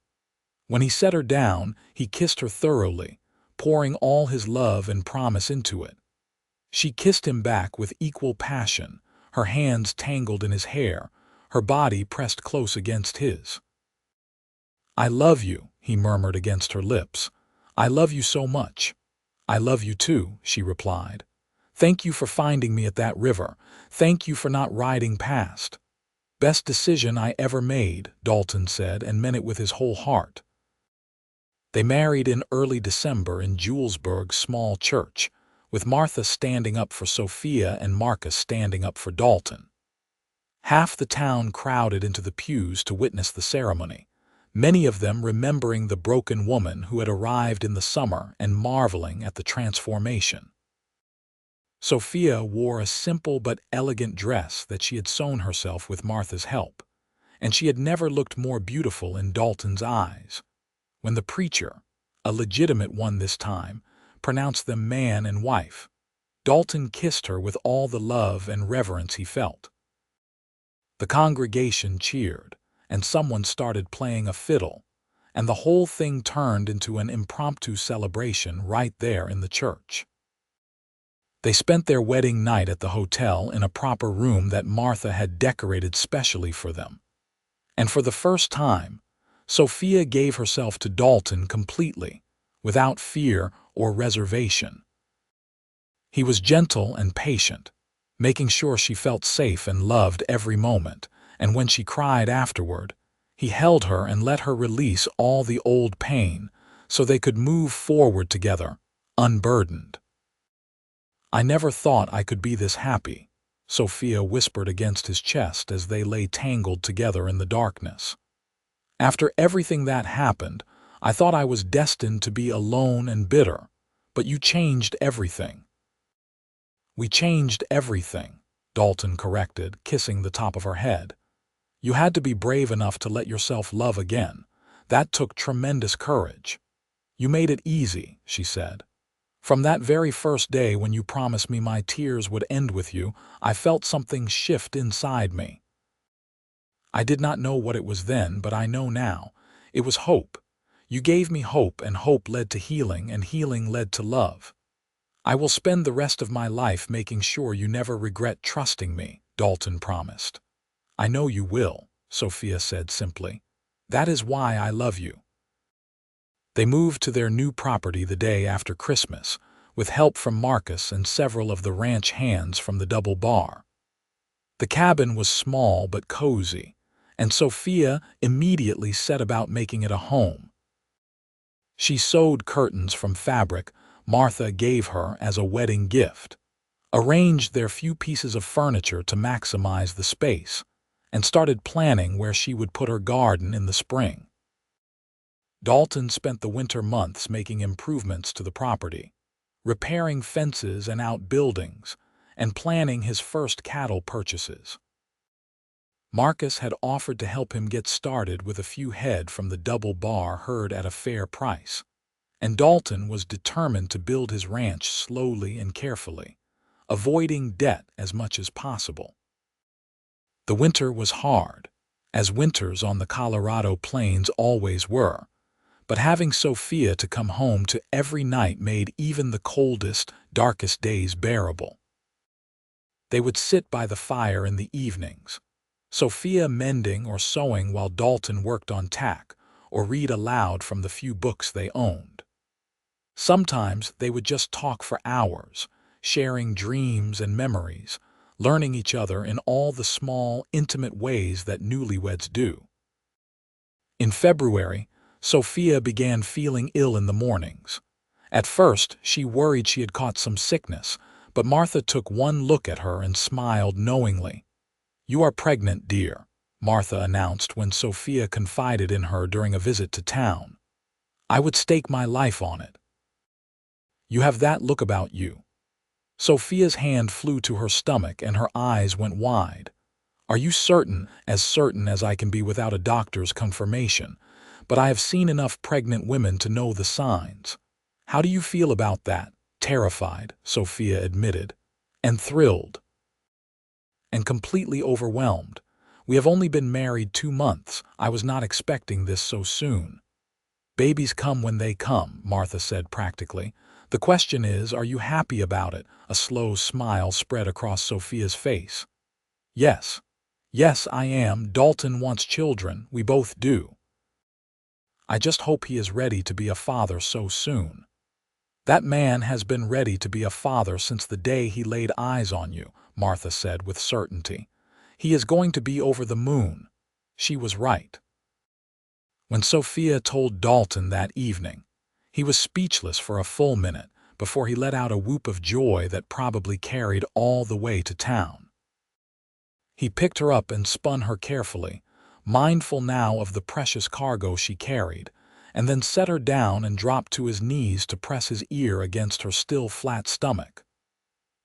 When he set her down, he kissed her thoroughly, pouring all his love and promise into it. She kissed him back with equal passion, her hands tangled in his hair, her body pressed close against his. "I love you," he murmured against her lips. "I love you so much." "I love you too," she replied. "Thank you for finding me at that river. Thank you for not riding past." "Best decision I ever made," Dalton said, and meant it with his whole heart. They married in early December in Julesburg's small church, with Martha standing up for Sophia and Marcus standing up for Dalton. Half the town crowded into the pews to witness the ceremony, many of them remembering the broken woman who had arrived in the summer and marveling at the transformation. Sophia wore a simple but elegant dress that she had sewn herself with Martha's help, and she had never looked more beautiful in Dalton's eyes. When the preacher, a legitimate one this time, pronounced them man and wife, Dalton kissed her with all the love and reverence he felt. The congregation cheered, and someone started playing a fiddle, and the whole thing turned into an impromptu celebration right there in the church. They spent their wedding night at the hotel in a proper room that Martha had decorated specially for them. And for the first time, Sophia gave herself to Dalton completely, without fear or reservation. He was gentle and patient, making sure she felt safe and loved every moment, and when she cried afterward, he held her and let her release all the old pain so they could move forward together, unburdened. "I never thought I could be this happy," Sophia whispered against his chest as they lay tangled together in the darkness. "After everything that happened, I thought I was destined to be alone and bitter, but you changed everything." "We changed everything," Dalton corrected, kissing the top of her head. "You had to be brave enough to let yourself love again. That took tremendous courage." "You made it easy," she said. From that very first day when you promised me my tears would end with you, I felt something shift inside me. I did not know what it was then, but I know now. It was hope. You gave me hope, and hope led to healing, and healing led to love. I will spend the rest of my life making sure you never regret trusting me, Dalton promised. I know you will, Sophia said simply. That is why I love you. They moved to their new property the day after Christmas, with help from Marcus and several of the ranch hands from the double bar. The cabin was small but cozy, and Sophia immediately set about making it a home. She sewed curtains from fabric Martha gave her as a wedding gift, arranged their few pieces of furniture to maximize the space, and started planning where she would put her garden in the spring. Dalton spent the winter months making improvements to the property, repairing fences and outbuildings, and planning his first cattle purchases. Marcus had offered to help him get started with a few head from the double bar herd at a fair price, and Dalton was determined to build his ranch slowly and carefully, avoiding debt as much as possible. The winter was hard, as winters on the Colorado plains always were, but having Sophia to come home to every night made even the coldest, darkest days bearable. They would sit by the fire in the evenings, Sophia mending or sewing while Dalton worked on tack or read aloud from the few books they owned. Sometimes they would just talk for hours, sharing dreams and memories, learning each other in all the small, intimate ways that newlyweds do. In February, Sophia began feeling ill in the mornings. At first, she worried she had caught some sickness, but Martha took one look at her and smiled knowingly. "You are pregnant, dear," Martha announced when Sophia confided in her during a visit to town. "I would stake my life on it. You have that look about you." Sophia's hand flew to her stomach and her eyes went wide. "Are you certain as I can be without a doctor's confirmation? But I have seen enough pregnant women to know the signs." "How do you feel about that?" "Terrified," Sophia admitted, "and thrilled, and completely overwhelmed. We have only been married 2 months. I was not expecting this so soon." "Babies come when they come," Martha said practically. "The question is, are you happy about it?" A slow smile spread across Sophia's face. "Yes. Yes, I am. Dalton wants children. We both do. I just hope he is ready to be a father so soon." "That man has been ready to be a father since the day he laid eyes on you," Martha said with certainty. "He is going to be over the moon." She was right. When Sophia told Dalton that evening, he was speechless for a full minute before he let out a whoop of joy that probably carried all the way to town. He picked her up and spun her carefully, mindful now of the precious cargo she carried, and then set her down and dropped to his knees to press his ear against her still flat stomach.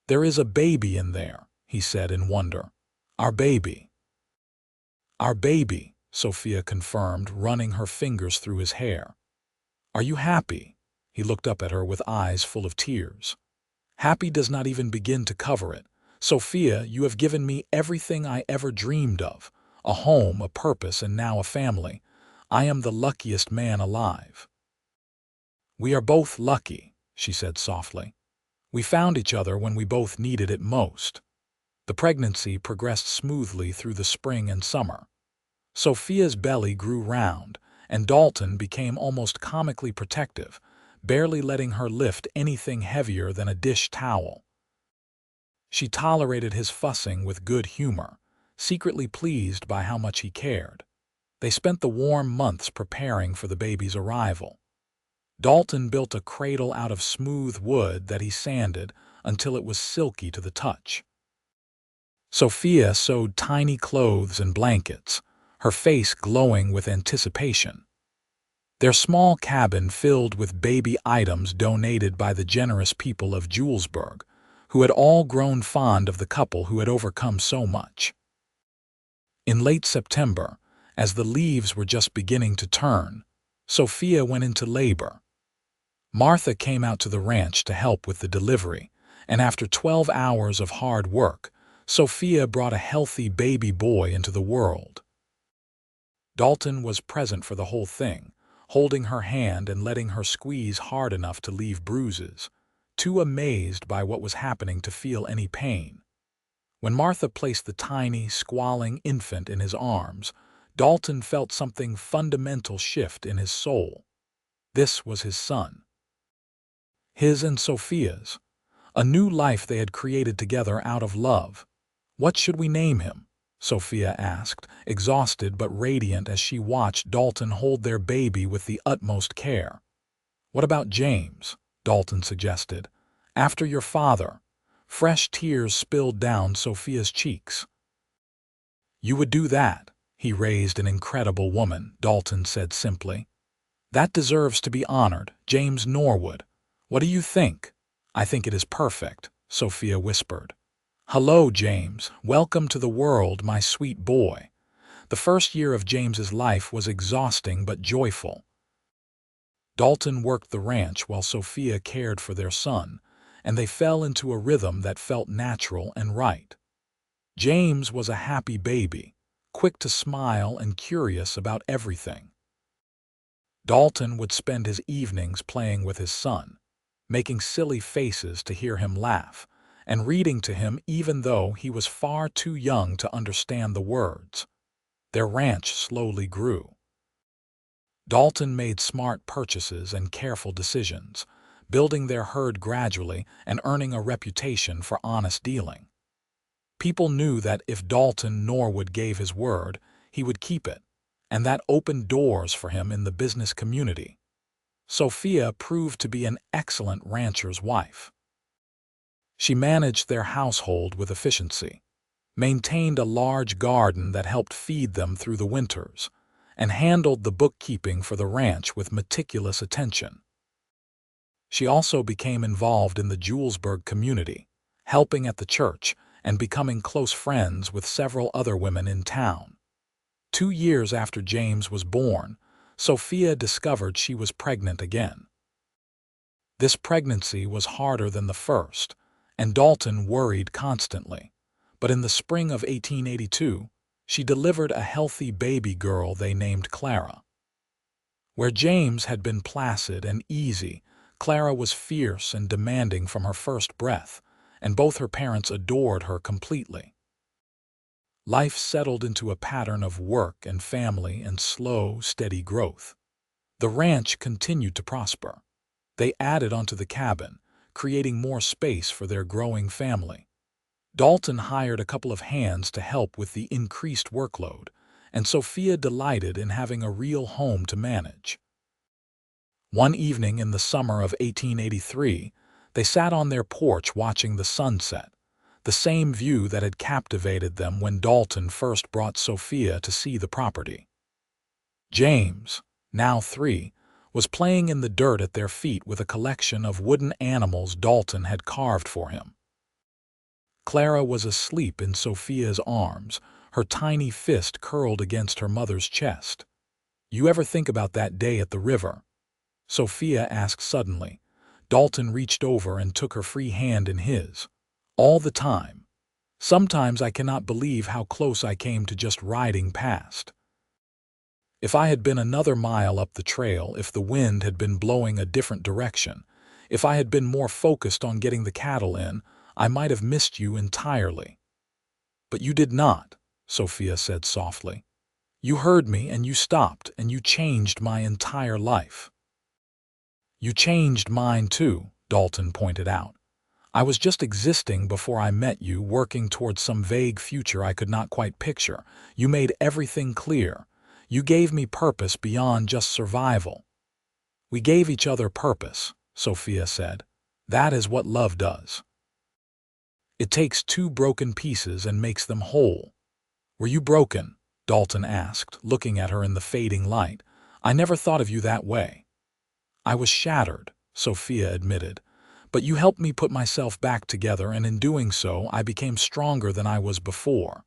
"There is a baby in there," he said in wonder. "Our baby." "Our baby," Sophia confirmed, running her fingers through his hair. "Are you happy?" He looked up at her with eyes full of tears. "Happy does not even begin to cover it. Sophia, you have given me everything I ever dreamed of. A home, a purpose, and now a family. I am the luckiest man alive." "We are both lucky," she said softly. "We found each other when we both needed it most." The pregnancy progressed smoothly through the spring and summer. Sophia's belly grew round, and Dalton became almost comically protective, barely letting her lift anything heavier than a dish towel. She tolerated his fussing with good humor, secretly pleased by how much he cared. They spent the warm months preparing for the baby's arrival. Dalton built a cradle out of smooth wood that he sanded until it was silky to the touch. Sophia sewed tiny clothes and blankets, her face glowing with anticipation. Their small cabin filled with baby items donated by the generous people of Julesburg, who had all grown fond of the couple who had overcome so much. In late September, as the leaves were just beginning to turn, Sophia went into labor. Martha came out to the ranch to help with the delivery, and after 12 hours of hard work, Sophia brought a healthy baby boy into the world. Dalton was present for the whole thing, holding her hand and letting her squeeze hard enough to leave bruises, too amazed by what was happening to feel any pain. When Martha placed the tiny, squalling infant in his arms, Dalton felt something fundamental shift in his soul. This was his son. His and Sophia's. A new life they had created together out of love. "What should we name him?" Sophia asked, exhausted but radiant as she watched Dalton hold their baby with the utmost care. "What about James?" Dalton suggested. "After your father." Fresh tears spilled down Sophia's cheeks. "You would do that?" "He raised an incredible woman," Dalton said simply. "That deserves to be honored, James Norwood. What do you think?" "I think it is perfect," Sophia whispered. "Hello, James. Welcome to the world, my sweet boy." The first year of James's life was exhausting but joyful. Dalton worked the ranch while Sophia cared for their son, and they fell into a rhythm that felt natural and right. James was a happy baby, quick to smile and curious about everything. Dalton would spend his evenings playing with his son, making silly faces to hear him laugh, and reading to him even though he was far too young to understand the words. Their ranch slowly grew. Dalton made smart purchases and careful decisions, building their herd gradually and earning a reputation for honest dealing. People knew that if Dalton Norwood gave his word, he would keep it, and that opened doors for him in the business community. Sophia proved to be an excellent rancher's wife. She managed their household with efficiency, maintained a large garden that helped feed them through the winters, and handled the bookkeeping for the ranch with meticulous attention. She also became involved in the Julesburg community, helping at the church and becoming close friends with several other women in town. 2 years after James was born, Sophia discovered she was pregnant again. This pregnancy was harder than the first, and Dalton worried constantly. But in the spring of 1882, she delivered a healthy baby girl they named Clara. Where James had been placid and easy, Clara was fierce and demanding from her first breath, and both her parents adored her completely. Life settled into a pattern of work and family and slow, steady growth. The ranch continued to prosper. They added onto the cabin, creating more space for their growing family. Dalton hired a couple of hands to help with the increased workload, and Sophia delighted in having a real home to manage. One evening in the summer of 1883, they sat on their porch watching the sunset, the same view that had captivated them when Dalton first brought Sophia to see the property. James, now 3, was playing in the dirt at their feet with a collection of wooden animals Dalton had carved for him. Clara was asleep in Sophia's arms, her tiny fist curled against her mother's chest. "You ever think about that day at the river?" Sophia asked suddenly. Dalton reached over and took her free hand in his. "All the time. Sometimes I cannot believe how close I came to just riding past. If I had been another mile up the trail, if the wind had been blowing a different direction, if I had been more focused on getting the cattle in, I might have missed you entirely." "But you did not," Sophia said softly. "You heard me and you stopped and you changed my entire life." "You changed mine too," Dalton pointed out. "I was just existing before I met you, working towards some vague future I could not quite picture. You made everything clear. You gave me purpose beyond just survival." "We gave each other purpose," Sophia said. "That is what love does. It takes 2 broken pieces and makes them whole." "Were you broken?" Dalton asked, looking at her in the fading light. "I never thought of you that way." "I was shattered," Sophia admitted. "But you helped me put myself back together, and in doing so, I became stronger than I was before.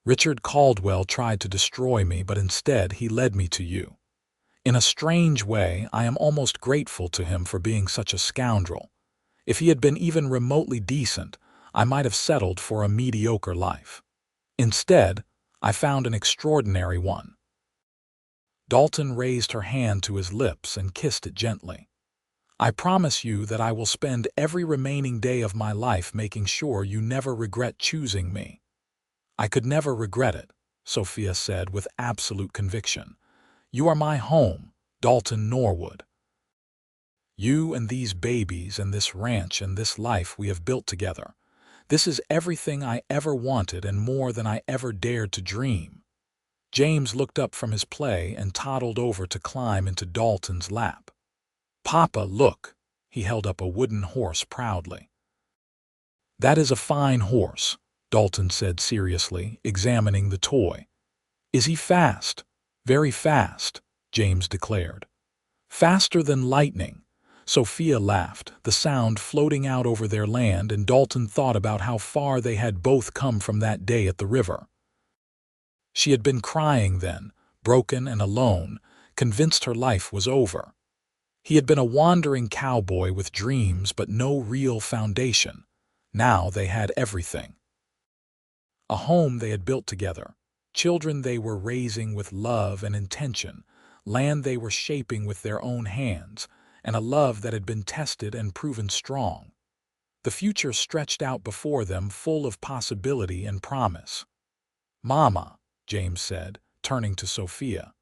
Richard Caldwell tried to destroy me, but instead he led me to you. In a strange way, I am almost grateful to him for being such a scoundrel. If he had been even remotely decent, I might have settled for a mediocre life. Instead, I found an extraordinary one." Dalton raised her hand to his lips and kissed it gently. "I promise you that I will spend every remaining day of my life making sure you never regret choosing me." "I could never regret it," Sophia said with absolute conviction. "You are my home, Dalton Norwood. You and these babies and this ranch and this life we have built together. This is everything I ever wanted and more than I ever dared to dream." James looked up from his play and toddled over to climb into Dalton's lap. "Papa, look!" He held up a wooden horse proudly. "That is a fine horse," Dalton said seriously, examining the toy. "Is he fast?" "Very fast," James declared. "Faster than lightning." Sophia laughed, the sound floating out over their land, and Dalton thought about how far they had both come from that day at the river. She had been crying then, broken and alone, convinced her life was over. He had been a wandering cowboy with dreams but no real foundation. Now they had everything. A home they had built together, children they were raising with love and intention, land they were shaping with their own hands, and a love that had been tested and proven strong. The future stretched out before them, full of possibility and promise. "Mama," James said, turning to Sophia.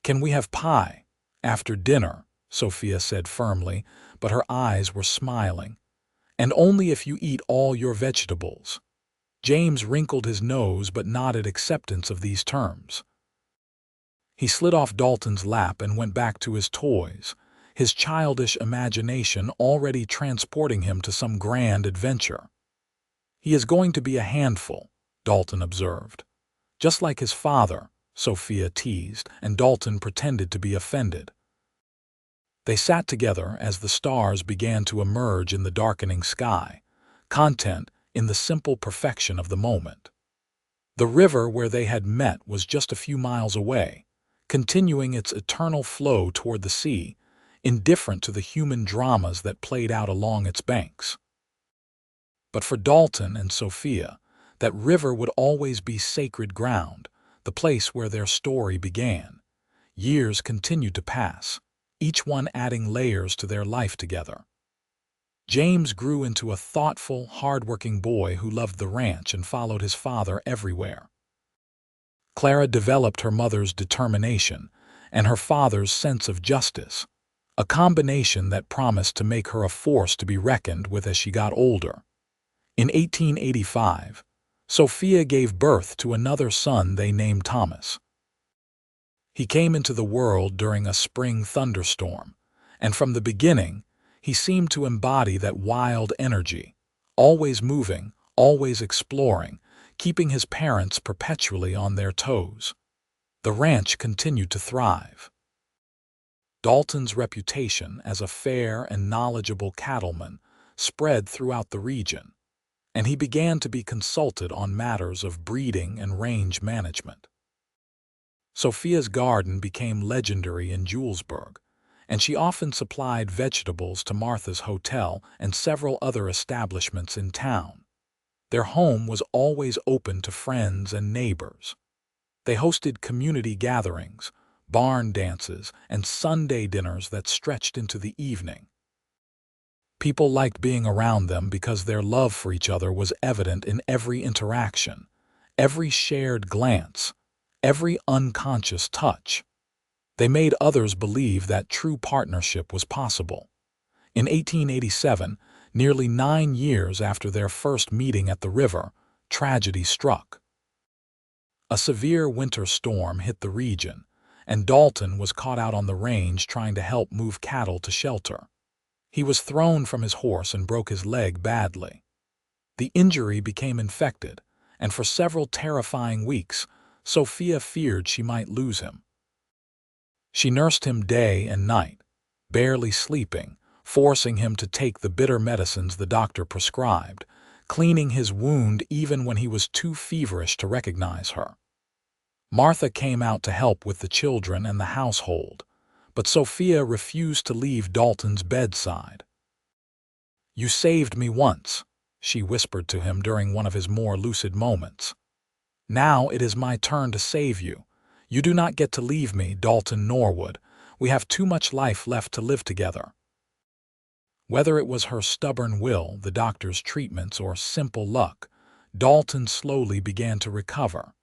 "Can we have pie?" "After dinner," Sophia said firmly, but her eyes were smiling. "And only if you eat all your vegetables." James wrinkled his nose but nodded acceptance of these terms. He slid off Dalton's lap and went back to his toys, his childish imagination already transporting him to some grand adventure. "He is going to be a handful," Dalton observed. "Just like his father," Sophia teased, and Dalton pretended to be offended. They sat together as the stars began to emerge in the darkening sky, content in the simple perfection of the moment. The river where they had met was just a few miles away, continuing its eternal flow toward the sea, indifferent to the human dramas that played out along its banks. But for Dalton and Sophia, that river would always be sacred ground, the place where their story began. Years continued to pass, each one adding layers to their life together. James grew into a thoughtful, hard-working boy who loved the ranch and followed his father everywhere. Clara developed her mother's determination and her father's sense of justice, a combination that promised to make her a force to be reckoned with as she got older. In 1885, Sophia gave birth to another son they named Thomas. He came into the world during a spring thunderstorm, and from the beginning, he seemed to embody that wild energy, always moving, always exploring, keeping his parents perpetually on their toes. The ranch continued to thrive. Dalton's reputation as a fair and knowledgeable cattleman spread throughout the region, and he began to be consulted on matters of breeding and range management. Sophia's garden became legendary in Julesburg, and she often supplied vegetables to Martha's Hotel and several other establishments in town. Their home was always open to friends and neighbors. They hosted community gatherings, barn dances, and Sunday dinners that stretched into the evening. People liked being around them because their love for each other was evident in every interaction, every shared glance, every unconscious touch. They made others believe that true partnership was possible. In 1887, nearly 9 years after their first meeting at the river, tragedy struck. A severe winter storm hit the region, and Dalton was caught out on the range trying to help move cattle to shelter. He was thrown from his horse and broke his leg badly. The injury became infected, and for several terrifying weeks, Sophia feared she might lose him. She nursed him day and night, barely sleeping, forcing him to take the bitter medicines the doctor prescribed, cleaning his wound even when he was too feverish to recognize her. Martha came out to help with the children and the household, but Sophia refused to leave Dalton's bedside. "You saved me once," she whispered to him during one of his more lucid moments. "Now it is my turn to save you. You do not get to leave me, Dalton Norwood. We have too much life left to live together." Whether it was her stubborn will, the doctor's treatments, or simple luck, Dalton slowly began to recover.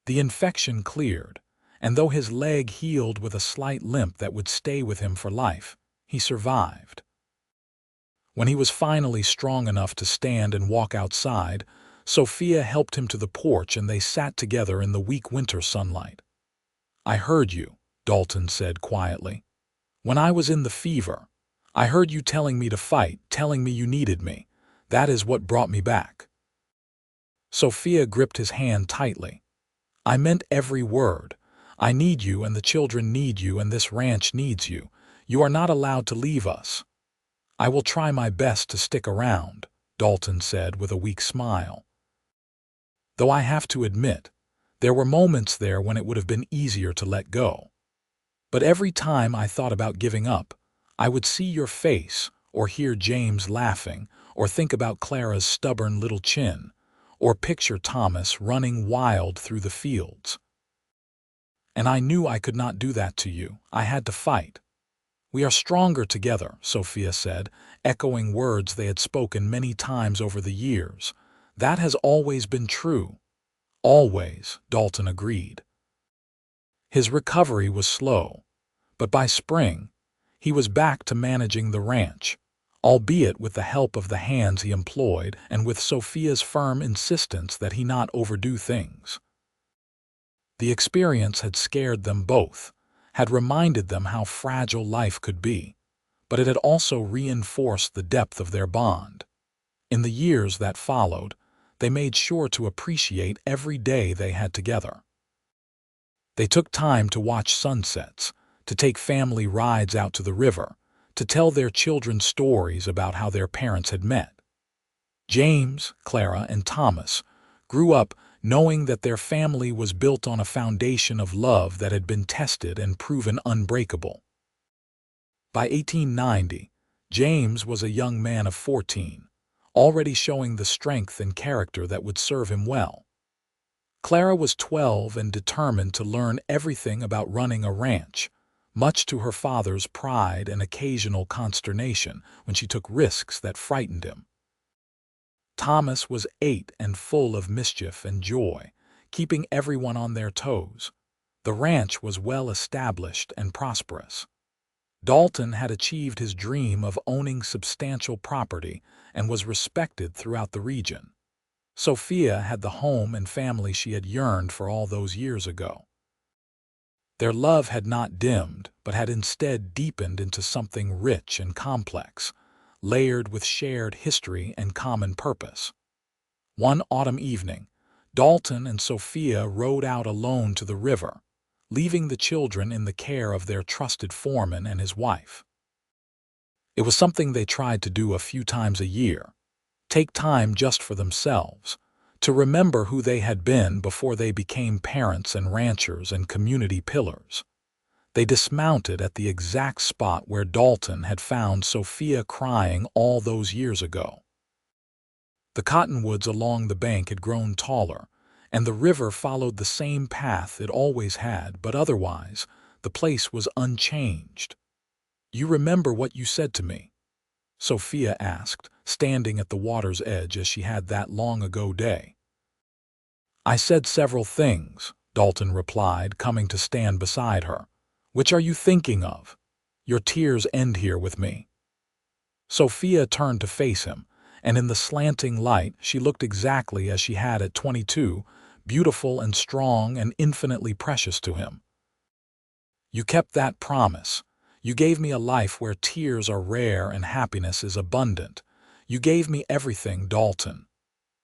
The infection cleared, and though his leg healed with a slight limp that would stay with him for life, he survived. When he was finally strong enough to stand and walk outside, Sophia helped him to the porch and they sat together in the weak winter sunlight. "I heard you," Dalton said quietly. "When I was in the fever, I heard you telling me to fight, telling me you needed me. That is what brought me back." Sophia gripped his hand tightly. "I meant every word. I need you and the children need you and this ranch needs you. You are not allowed to leave us." "I will try my best to stick around," Dalton said with a weak smile. "Though I have to admit, there were moments there when it would have been easier to let go. But every time I thought about giving up, I would see your face, or hear James laughing, or think about Clara's stubborn little chin, or picture Thomas running wild through the fields. And I knew I could not do that to you. I had to fight." "We are stronger together," Sophia said, echoing words they had spoken many times over the years. "That has always been true." "Always," Dalton agreed. His recovery was slow, but by spring, he was back to managing the ranch, albeit with the help of the hands he employed and with Sophia's firm insistence that he not overdo things. The experience had scared them both, had reminded them how fragile life could be, but it had also reinforced the depth of their bond. In the years that followed, they made sure to appreciate every day they had together. They took time to watch sunsets, to take family rides out to the river, to tell their children stories about how their parents had met. James, Clara, and Thomas grew up knowing that their family was built on a foundation of love that had been tested and proven unbreakable. By 1890, James was a young man of 14, already showing the strength and character that would serve him well. Clara was 12 and determined to learn everything about running a ranch, much to her father's pride and occasional consternation when she took risks that frightened him. Thomas was 8 and full of mischief and joy, keeping everyone on their toes. The ranch was well established and prosperous. Dalton had achieved his dream of owning substantial property and was respected throughout the region. Sophia had the home and family she had yearned for all those years ago. Their love had not dimmed, but had instead deepened into something rich and complex, layered with shared history and common purpose. One autumn evening, Dalton and Sophia rode out alone to the river, leaving the children in the care of their trusted foreman and his wife. It was something they tried to do a few times a year, take time just for themselves, to remember who they had been before they became parents and ranchers and community pillars. They dismounted at the exact spot where Dalton had found Sophia crying all those years ago. The cottonwoods along the bank had grown taller, and the river followed the same path it always had, but otherwise, the place was unchanged. "You remember what you said to me?" Sophia asked, standing at the water's edge as she had that long-ago day. "I said several things," Dalton replied, coming to stand beside her. "Which are you thinking of? Your tears end here with me." Sophia turned to face him, and in the slanting light she looked exactly as she had at 22, beautiful and strong and infinitely precious to him. "You kept that promise. You gave me a life where tears are rare and happiness is abundant. You gave me everything, Dalton."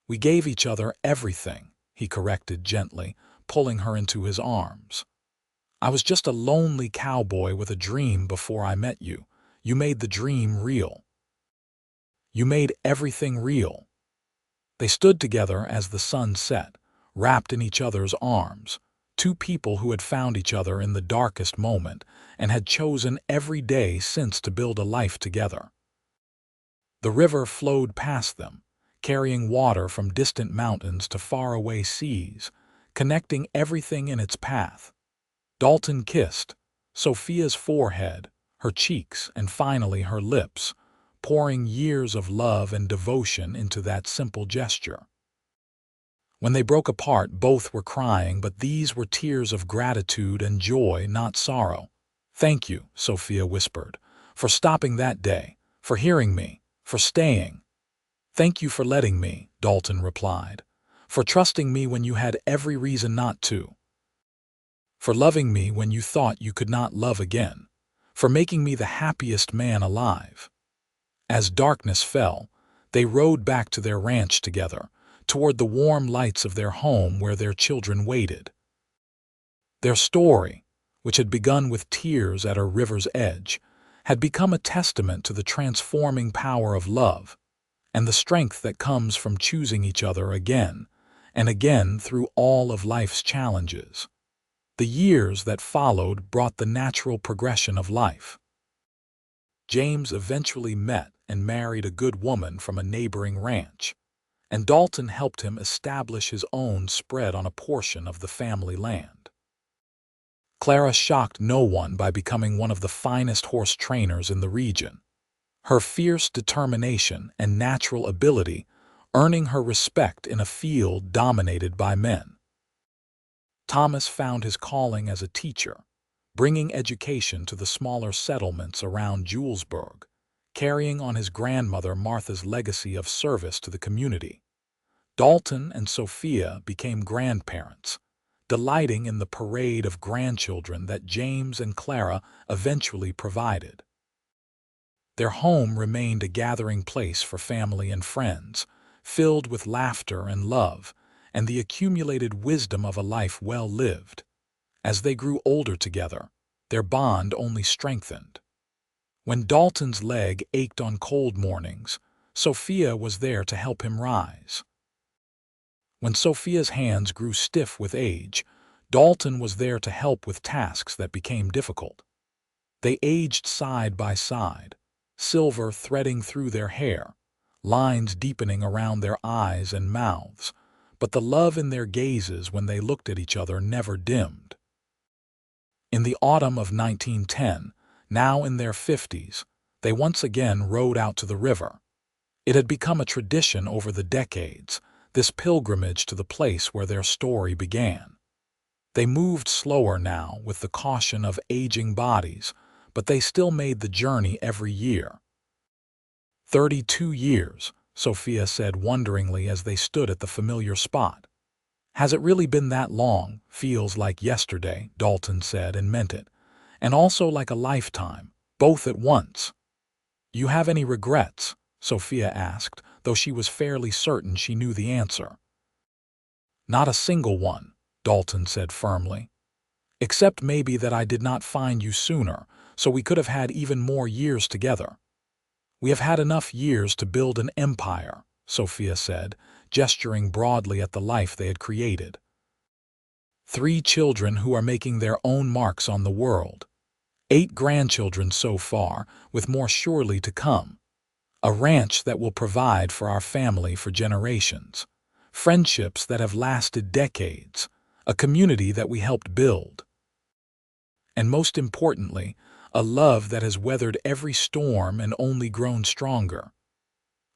"We gave each other everything," he corrected gently, pulling her into his arms. "I was just a lonely cowboy with a dream before I met you. You made the dream real. You made everything real." They stood together as the sun set, wrapped in each other's arms, two people who had found each other in the darkest moment and had chosen every day since to build a life together. The river flowed past them, carrying water from distant mountains to faraway seas, connecting everything in its path. Dalton kissed Sophia's forehead, her cheeks, and finally her lips, pouring years of love and devotion into that simple gesture. When they broke apart, both were crying, but these were tears of gratitude and joy, not sorrow. "Thank you," Sophia whispered, "for stopping that day, for hearing me, for staying." "Thank you for letting me," Dalton replied, "for trusting me when you had every reason not to, for loving me when you thought you could not love again, for making me the happiest man alive." As darkness fell, they rode back to their ranch together, toward the warm lights of their home where their children waited. Their story, which had begun with tears at a river's edge, had become a testament to the transforming power of love and the strength that comes from choosing each other again and again through all of life's challenges. The years that followed brought the natural progression of life. James eventually met and married a good woman from a neighboring ranch, and Dalton helped him establish his own spread on a portion of the family land. Clara shocked no one by becoming one of the finest horse trainers in the region, her fierce determination and natural ability earning her respect in a field dominated by men. Thomas found his calling as a teacher, bringing education to the smaller settlements around Julesburg, carrying on his grandmother Martha's legacy of service to the community. Dalton and Sophia became grandparents, delighting in the parade of grandchildren that James and Clara eventually provided. Their home remained a gathering place for family and friends, filled with laughter and love, and the accumulated wisdom of a life well lived. As they grew older together, their bond only strengthened. When Dalton's leg ached on cold mornings, Sophia was there to help him rise. When Sophia's hands grew stiff with age, Dalton was there to help with tasks that became difficult. They aged side by side, silver threading through their hair, lines deepening around their eyes and mouths, but the love in their gazes when they looked at each other never dimmed. In the autumn of 1910, now in their 50s, they once again rode out to the river. It had become a tradition over the decades, this pilgrimage to the place where their story began. They moved slower now with the caution of aging bodies, but they still made the journey every year. 32 years, Sophia said wonderingly as they stood at the familiar spot. "Has it really been that long?" "Feels like yesterday," Dalton said, and meant it. "And also like a lifetime, both at once." "You have any regrets?" Sophia asked, though she was fairly certain she knew the answer. "Not a single one," Dalton said firmly. "Except maybe that I did not find you sooner, so we could have had even more years together." "We have had enough years to build an empire," Sophia said, gesturing broadly at the life they had created. 3 children who are making their own marks on the world. 8 grandchildren so far, with more surely to come. A ranch that will provide for our family for generations. Friendships that have lasted decades. A community that we helped build. And most importantly, a love that has weathered every storm and only grown stronger.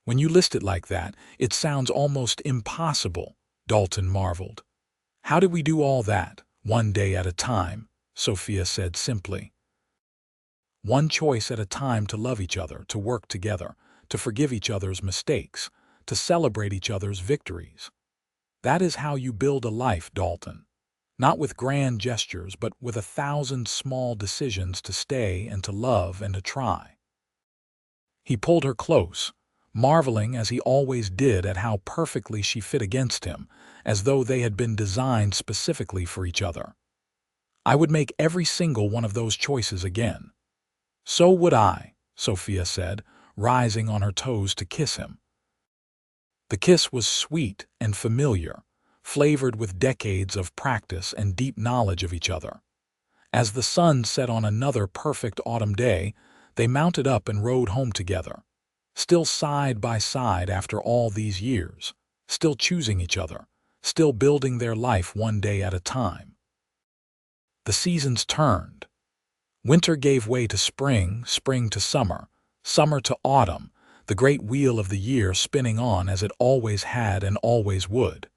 When you list it like that, it sounds almost impossible, Dalton marveled. "How did we do all that, one day at a time?" Sophia said simply. "One choice at a time, to love each other, to work together, to forgive each other's mistakes, to celebrate each other's victories. That is how you build a life, Dalton. Not with grand gestures, but with 1,000 small decisions to stay and to love and to try." He pulled her close, marveling as he always did at how perfectly she fit against him, as though they had been designed specifically for each other. "I would make every single one of those choices again." "So would I," Sophia said, rising on her toes to kiss him. The kiss was sweet and familiar, flavored with decades of practice and deep knowledge of each other. As the sun set on another perfect autumn day, they mounted up and rode home together, still side by side after all these years, still choosing each other, still building their life one day at a time. The seasons turned. Winter gave way to spring, spring to summer, summer to autumn, the great wheel of the year spinning on as it always had and always would.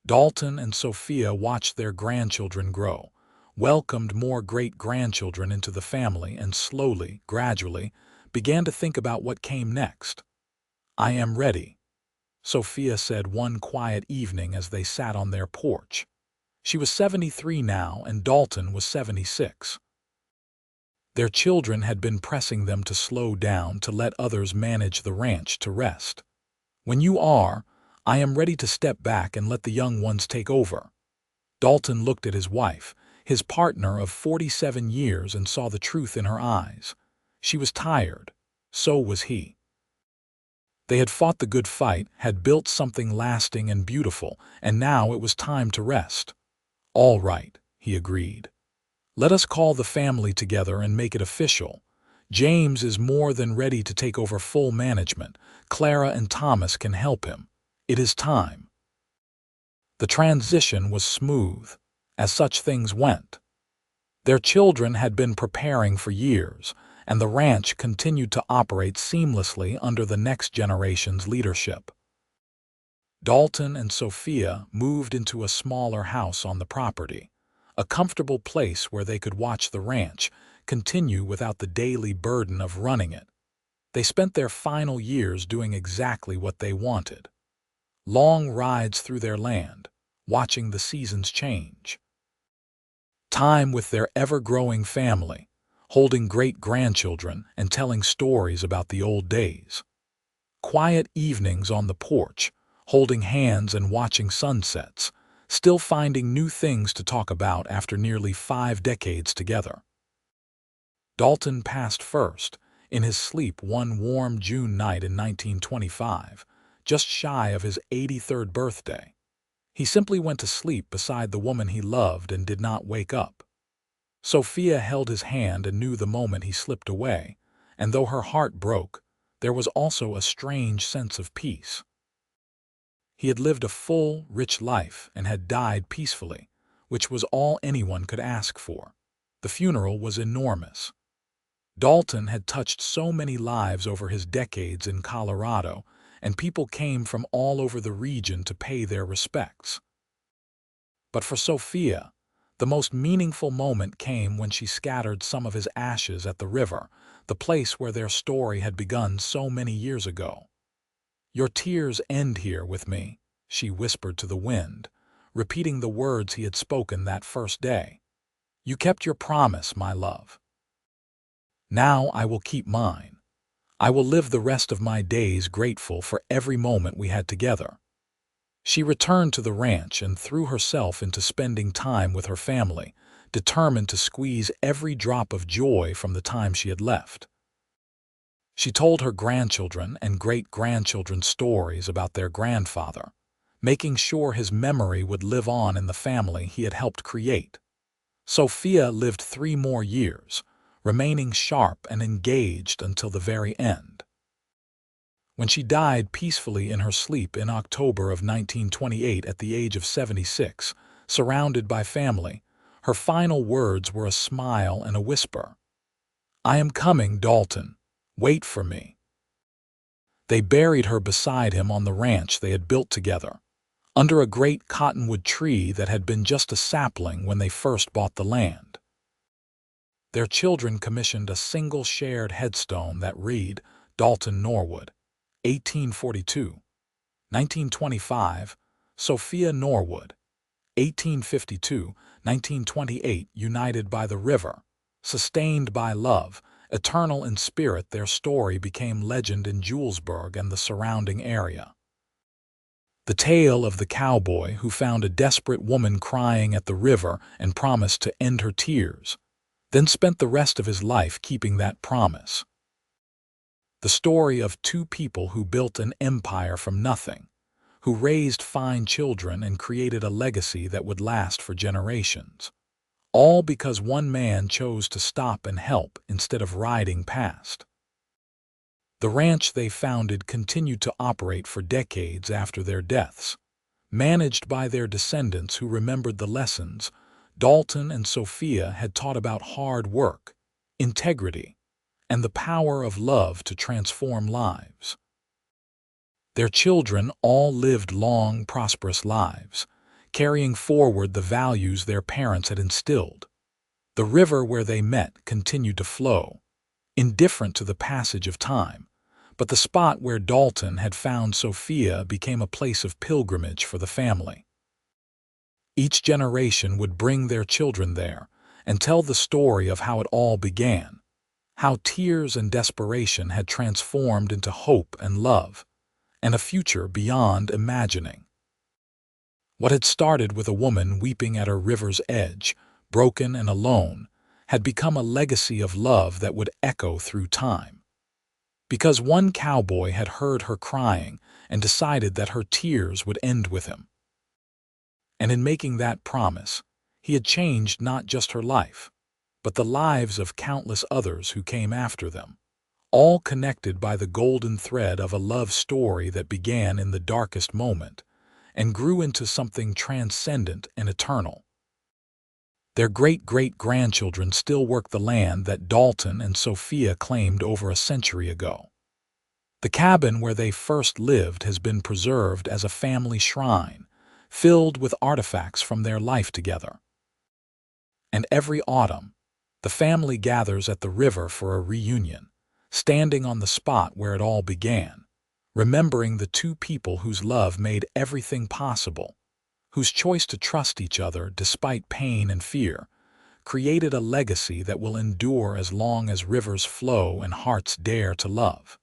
Dalton and Sophia watched their grandchildren grow, welcomed more great-grandchildren into the family, and slowly, gradually, began to think about what came next. "I am ready," Sophia said one quiet evening as they sat on their porch. She was 73 now, and Dalton was 76. Their children had been pressing them to slow down, to let others manage the ranch, to rest. "When you are, I am ready to step back and let the young ones take over." Dalton looked at his wife, his partner of 47 years, and saw the truth in her eyes. She was tired. So was he. They had fought the good fight, had built something lasting and beautiful, and now it was time to rest. "All right," he agreed. "Let us call the family together and make it official. James is more than ready to take over full management. Clara and Thomas can help him. It is time." The transition was smooth, as such things went. Their children had been preparing for years, and the ranch continued to operate seamlessly under the next generation's leadership. Dalton and Sophia moved into a smaller house on the property, a comfortable place where they could watch the ranch continue without the daily burden of running it. They spent their final years doing exactly what they wanted. Long rides through their land, watching the seasons change. Time with their ever-growing family, holding great-grandchildren and telling stories about the old days. Quiet evenings on the porch, holding hands and watching sunsets, still finding new things to talk about after nearly 5 decades together. Dalton passed first, in his sleep one warm June night in 1925, just shy of his 83rd birthday. He simply went to sleep beside the woman he loved and did not wake up. Sophia held his hand and knew the moment he slipped away, and though her heart broke, there was also a strange sense of peace. He had lived a full, rich life and had died peacefully, which was all anyone could ask for. The funeral was enormous. Dalton had touched so many lives over his decades in Colorado, and people came from all over the region to pay their respects. But for Sophia, the most meaningful moment came when she scattered some of his ashes at the river, the place where their story had begun so many years ago. "Your tears end here with me," she whispered to the wind, repeating the words he had spoken that first day. "You kept your promise, my love. Now I will keep mine. I will live the rest of my days grateful for every moment we had together." She returned to the ranch and threw herself into spending time with her family, determined to squeeze every drop of joy from the time she had left. She told her grandchildren and great-grandchildren stories about their grandfather, making sure his memory would live on in the family he had helped create. Sophia lived 3 more years, remaining sharp and engaged until the very end. When she died peacefully in her sleep in October of 1928 at the age of 76, surrounded by family, her final words were a smile and a whisper. "I am coming, Dalton. Wait for me." They buried her beside him on the ranch they had built together, under a great cottonwood tree that had been just a sapling when they first bought the land. Their children commissioned a single shared headstone that read, "Dalton Norwood, 1842, 1925, Sophia Norwood, 1852, 1928, united by the river, sustained by love, eternal in spirit." Their story became legend in Julesburg and the surrounding area. The tale of the cowboy who found a desperate woman crying at the river and promised to end her tears, then spent the rest of his life keeping that promise. The story of 2 people who built an empire from nothing, who raised fine children and created a legacy that would last for generations. All because one man chose to stop and help instead of riding past. The ranch they founded continued to operate for decades after their deaths, managed by their descendants who remembered the lessons Dalton and Sophia had taught about hard work, integrity, and the power of love to transform lives. Their children all lived long, prosperous lives, carrying forward the values their parents had instilled. The river where they met continued to flow, indifferent to the passage of time, but the spot where Dalton had found Sophia became a place of pilgrimage for the family. Each generation would bring their children there and tell the story of how it all began, how tears and desperation had transformed into hope and love, and a future beyond imagining. What had started with a woman weeping at her river's edge, broken and alone, had become a legacy of love that would echo through time. Because one cowboy had heard her crying and decided that her tears would end with him. And in making that promise, he had changed not just her life, but the lives of countless others who came after them, all connected by the golden thread of a love story that began in the darkest moment and grew into something transcendent and eternal. Their great-great-grandchildren still work the land that Dalton and Sophia claimed over a century ago. The cabin where they first lived has been preserved as a family shrine, filled with artifacts from their life together. And every autumn, the family gathers at the river for a reunion, standing on the spot where it all began, remembering the two people whose love made everything possible, whose choice to trust each other despite pain and fear, created a legacy that will endure as long as rivers flow and hearts dare to love.